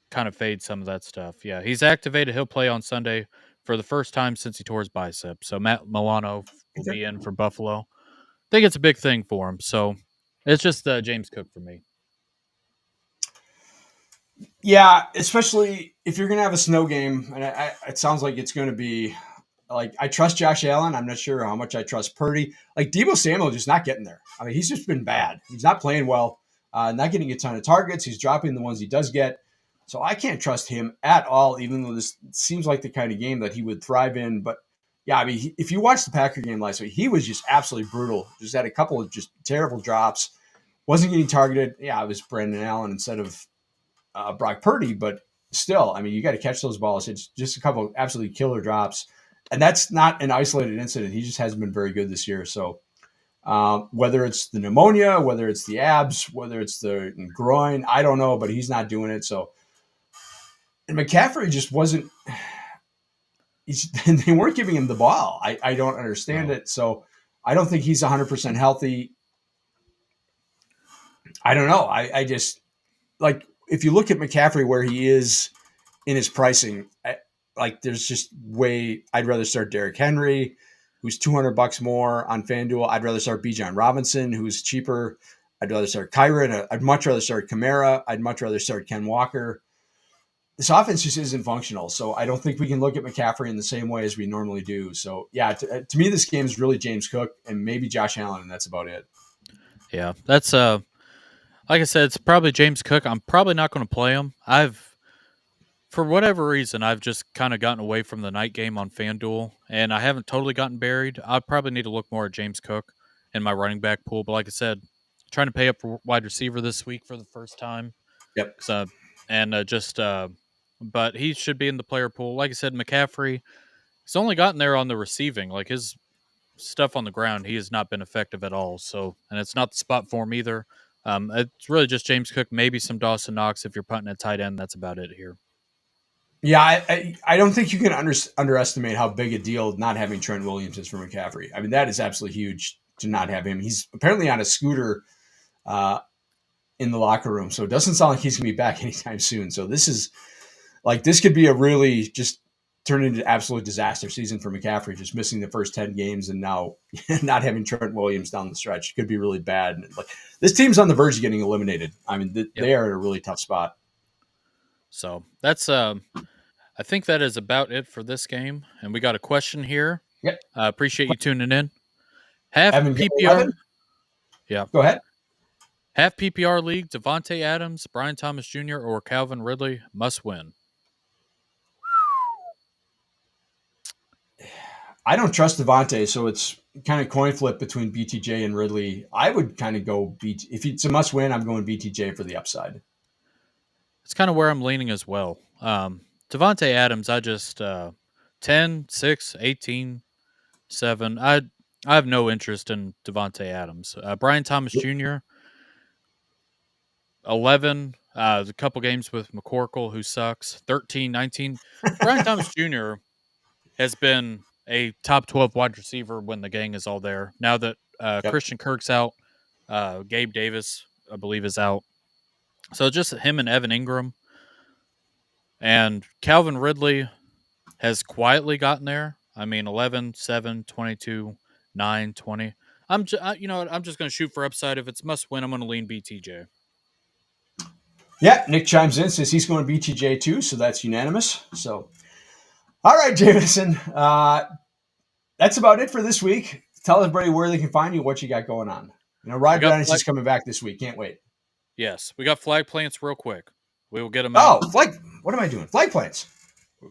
kind of fade some of that stuff. Yeah, he's activated. He'll play on Sunday for the first time since he tore his bicep. So Matt Milano will be in for Buffalo. I think it's a big thing for him. So it's just James Cook for me. Yeah, especially if you're going to have a snow game, and it sounds like it's going to be like I trust Josh Allen. I'm not sure how much I trust Purdy. Like Deebo Samuel just not getting there. I mean, he's just been bad. He's not playing well, not getting a ton of targets. He's dropping the ones he does get. So I can't trust him at all, even though this seems like the kind of game that he would thrive in. But yeah, I mean, if you watch the Packer game last week, he was just absolutely brutal. Just had a couple of just terrible drops. Wasn't getting targeted. Yeah, it was Brandon Allen instead of Brock Purdy, but still, I mean, you got to catch those balls. It's just a couple of absolutely killer drops. And that's not an isolated incident. He just hasn't been very good this year. So whether it's the pneumonia, whether it's the abs, whether it's the groin, I don't know, but he's not doing it. So, and McCaffrey just wasn't, they weren't giving him the ball. I don't understand it. So I don't think he's 100% healthy. I don't know. I just, like, if you look at McCaffrey where he is in his pricing, like there's just way, I'd rather start Derrick Henry, who's $200 more on FanDuel. I'd rather start Bijan Robinson, who's cheaper. I'd rather start Kyron. I'd much rather start Kamara. I'd much rather start Ken Walker. This offense just isn't functional. So I don't think we can look at McCaffrey in the same way as we normally do. So yeah, to me, this game is really James Cook and maybe Josh Allen, and that's about it. Yeah, that's like I said, it's probably James Cook. I'm probably not going to play him. For whatever reason, I've just kind of gotten away from the night game on FanDuel, and I haven't totally gotten buried. I probably need to look more at James Cook in my running back pool. But like I said, trying to pay up for wide receiver this week for the first time. Yep. But he should be in the player pool. Like I said, McCaffrey, he's only gotten there on the receiving. Like his stuff on the ground, he has not been effective at all. So, and it's not the spot for him either. It's really just James Cook, maybe some Dawson Knox if you're punting at tight end. That's about it here. Yeah, I don't think you can underestimate how big a deal not having Trent Williams is for McCaffrey. I mean, that is absolutely huge to not have him. He's apparently on a scooter in the locker room, so it doesn't sound like he's going to be back anytime soon. So this could be a really just turn into absolute disaster season for McCaffrey, just missing the first 10 games and now not having Trent Williams down the stretch. It could be really bad. Like this team's on the verge of getting eliminated. I mean, they are in a really tough spot. So that's I think that is about it for this game. And we got a question here. Yep. Appreciate you tuning in. Half Evan got PPR. 11. Yeah. Go ahead. Half PPR league, Devontae Adams, Brian Thomas Jr., or Calvin Ridley must win. I don't trust Devontae, so it's kind of coin flip between BTJ and Ridley. I would kind of go if it's a must win, I'm going BTJ for the upside. It's kind of where I'm leaning as well. Devontae Adams, I just 10, 6, 18, 7. I have no interest in Devontae Adams. Brian Thomas Jr., 11. A couple games with McCorkle, who sucks. 13, 19. Brian Thomas Jr. has been a top 12 wide receiver when the gang is all there. Now that Christian Kirk's out, Gabe Davis, I believe, is out. So just him and Evan Ingram. And Calvin Ridley has quietly gotten there. I mean, 11, 7, 22, 9, 20. I'm just going to shoot for upside. If it's must win, I'm going to lean BTJ. Yeah, Nick chimes in, says he's going BTJ too, so that's unanimous. So, all right, Jameson, that's about it for this week. Tell everybody where they can find you, what you got going on. Ride Dynasty's coming back this week. Can't wait. Yes, we got flag plants real quick. We will get them out. Oh, what am I doing? Flag plants.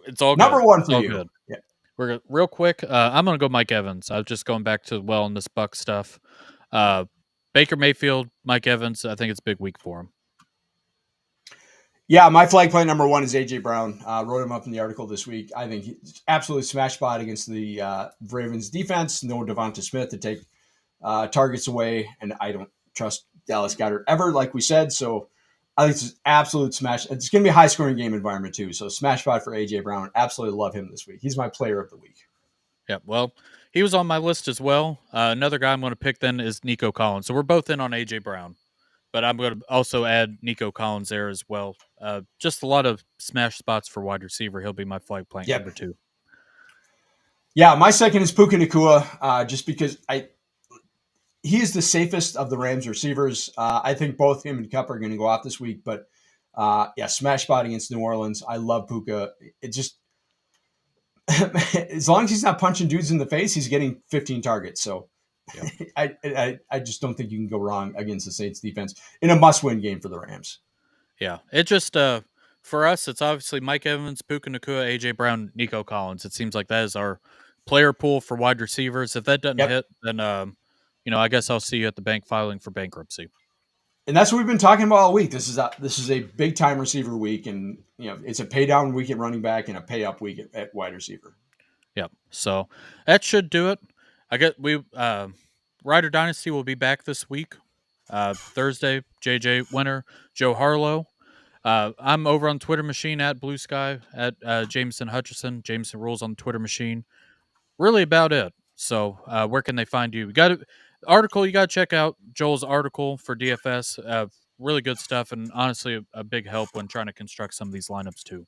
It's all good. Number one for you. Good. Yeah. We're real quick. I'm going to go Mike Evans. I was just going back to in this Buck stuff. Baker Mayfield, Mike Evans. I think it's a big week for him. Yeah, my flag plant number one is AJ Brown. Wrote him up in the article this week. I think he's absolutely smash spot against the Ravens defense. No Devonta Smith to take targets away, and I don't trust Dallas Goedert ever, like we said. So I think it's an absolute smash. It's going to be a high-scoring game environment too. So smash spot for AJ Brown. Absolutely love him this week. He's my player of the week. Yeah, well, he was on my list as well. Another guy I'm going to pick then is Nico Collins. So we're both in on AJ Brown. But I'm going to also add Nico Collins there as well. Just a lot of smash spots for wide receiver. He'll be my flag plant number 2. Yeah, my second is Puka Nacua, just because he is the safest of the Rams receivers. I think both him and Kupp are going to go off this week. But, smash spot against New Orleans. I love Puka. It just – as long as he's not punching dudes in the face, he's getting 15 targets. So – yeah. I just don't think you can go wrong against the Saints defense in a must-win game for the Rams. Yeah, it just for us, it's obviously Mike Evans, Puka Nacua, AJ Brown, Nico Collins. It seems like that is our player pool for wide receivers. If that doesn't hit, then I guess I'll see you at the bank filing for bankruptcy. And that's what we've been talking about all week. This is a big time receiver week, and it's a pay down week at running back and a pay up week at wide receiver. Yep. So that should do it. I guess Rider Dynasty will be back this week. Thursday, JJ Winter, Joe Harlow. I'm over on Twitter machine at Blue Sky at Jameson Hutchison. Jameson Rules on the Twitter machine. Really about it. So where can they find you? You got an article you got to check out. Joel's article for DFS. Really good stuff, and honestly a big help when trying to construct some of these lineups too.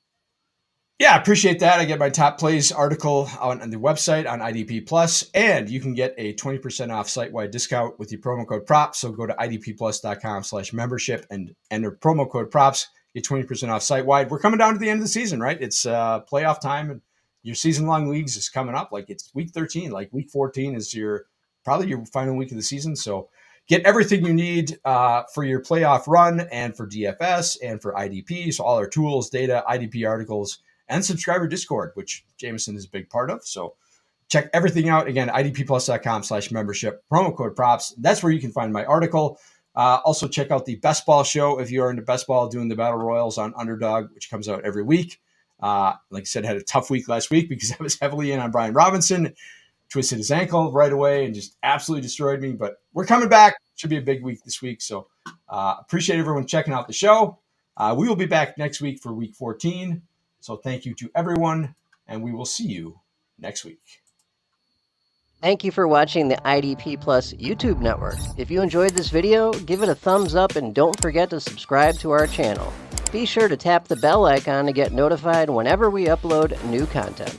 Yeah, I appreciate that. I get my top plays article on the website on IDP Plus, and you can get a 20% off site-wide discount with your promo code PROPS. So go to idpplus.com/membership and enter promo code PROPS. Get 20% off site-wide. We're coming down to the end of the season, right? It's playoff time, and your season-long leagues is coming up. Like it's week 13. Like week 14 is probably your final week of the season. So get everything you need for your playoff run and for DFS and for IDP. So all our tools, data, IDP articles, and subscriber Discord, which Jameson is a big part of. So check everything out. Again, idpplus.com/membership, promo code PROPS. That's where you can find my article. Also check out the Best Ball show if you are into Best Ball, doing the Battle Royals on Underdog, which comes out every week. Like I said, had a tough week last week because I was heavily in on Brian Robinson, twisted his ankle right away and just absolutely destroyed me. But we're coming back. Should be a big week this week. So appreciate everyone checking out the show. We will be back next week for week 14. So thank you to everyone, and we will see you next week. Thank you for watching the IDP Plus YouTube network. If you enjoyed this video, give it a thumbs up and don't forget to subscribe to our channel. Be sure to tap the bell icon to get notified whenever we upload new content.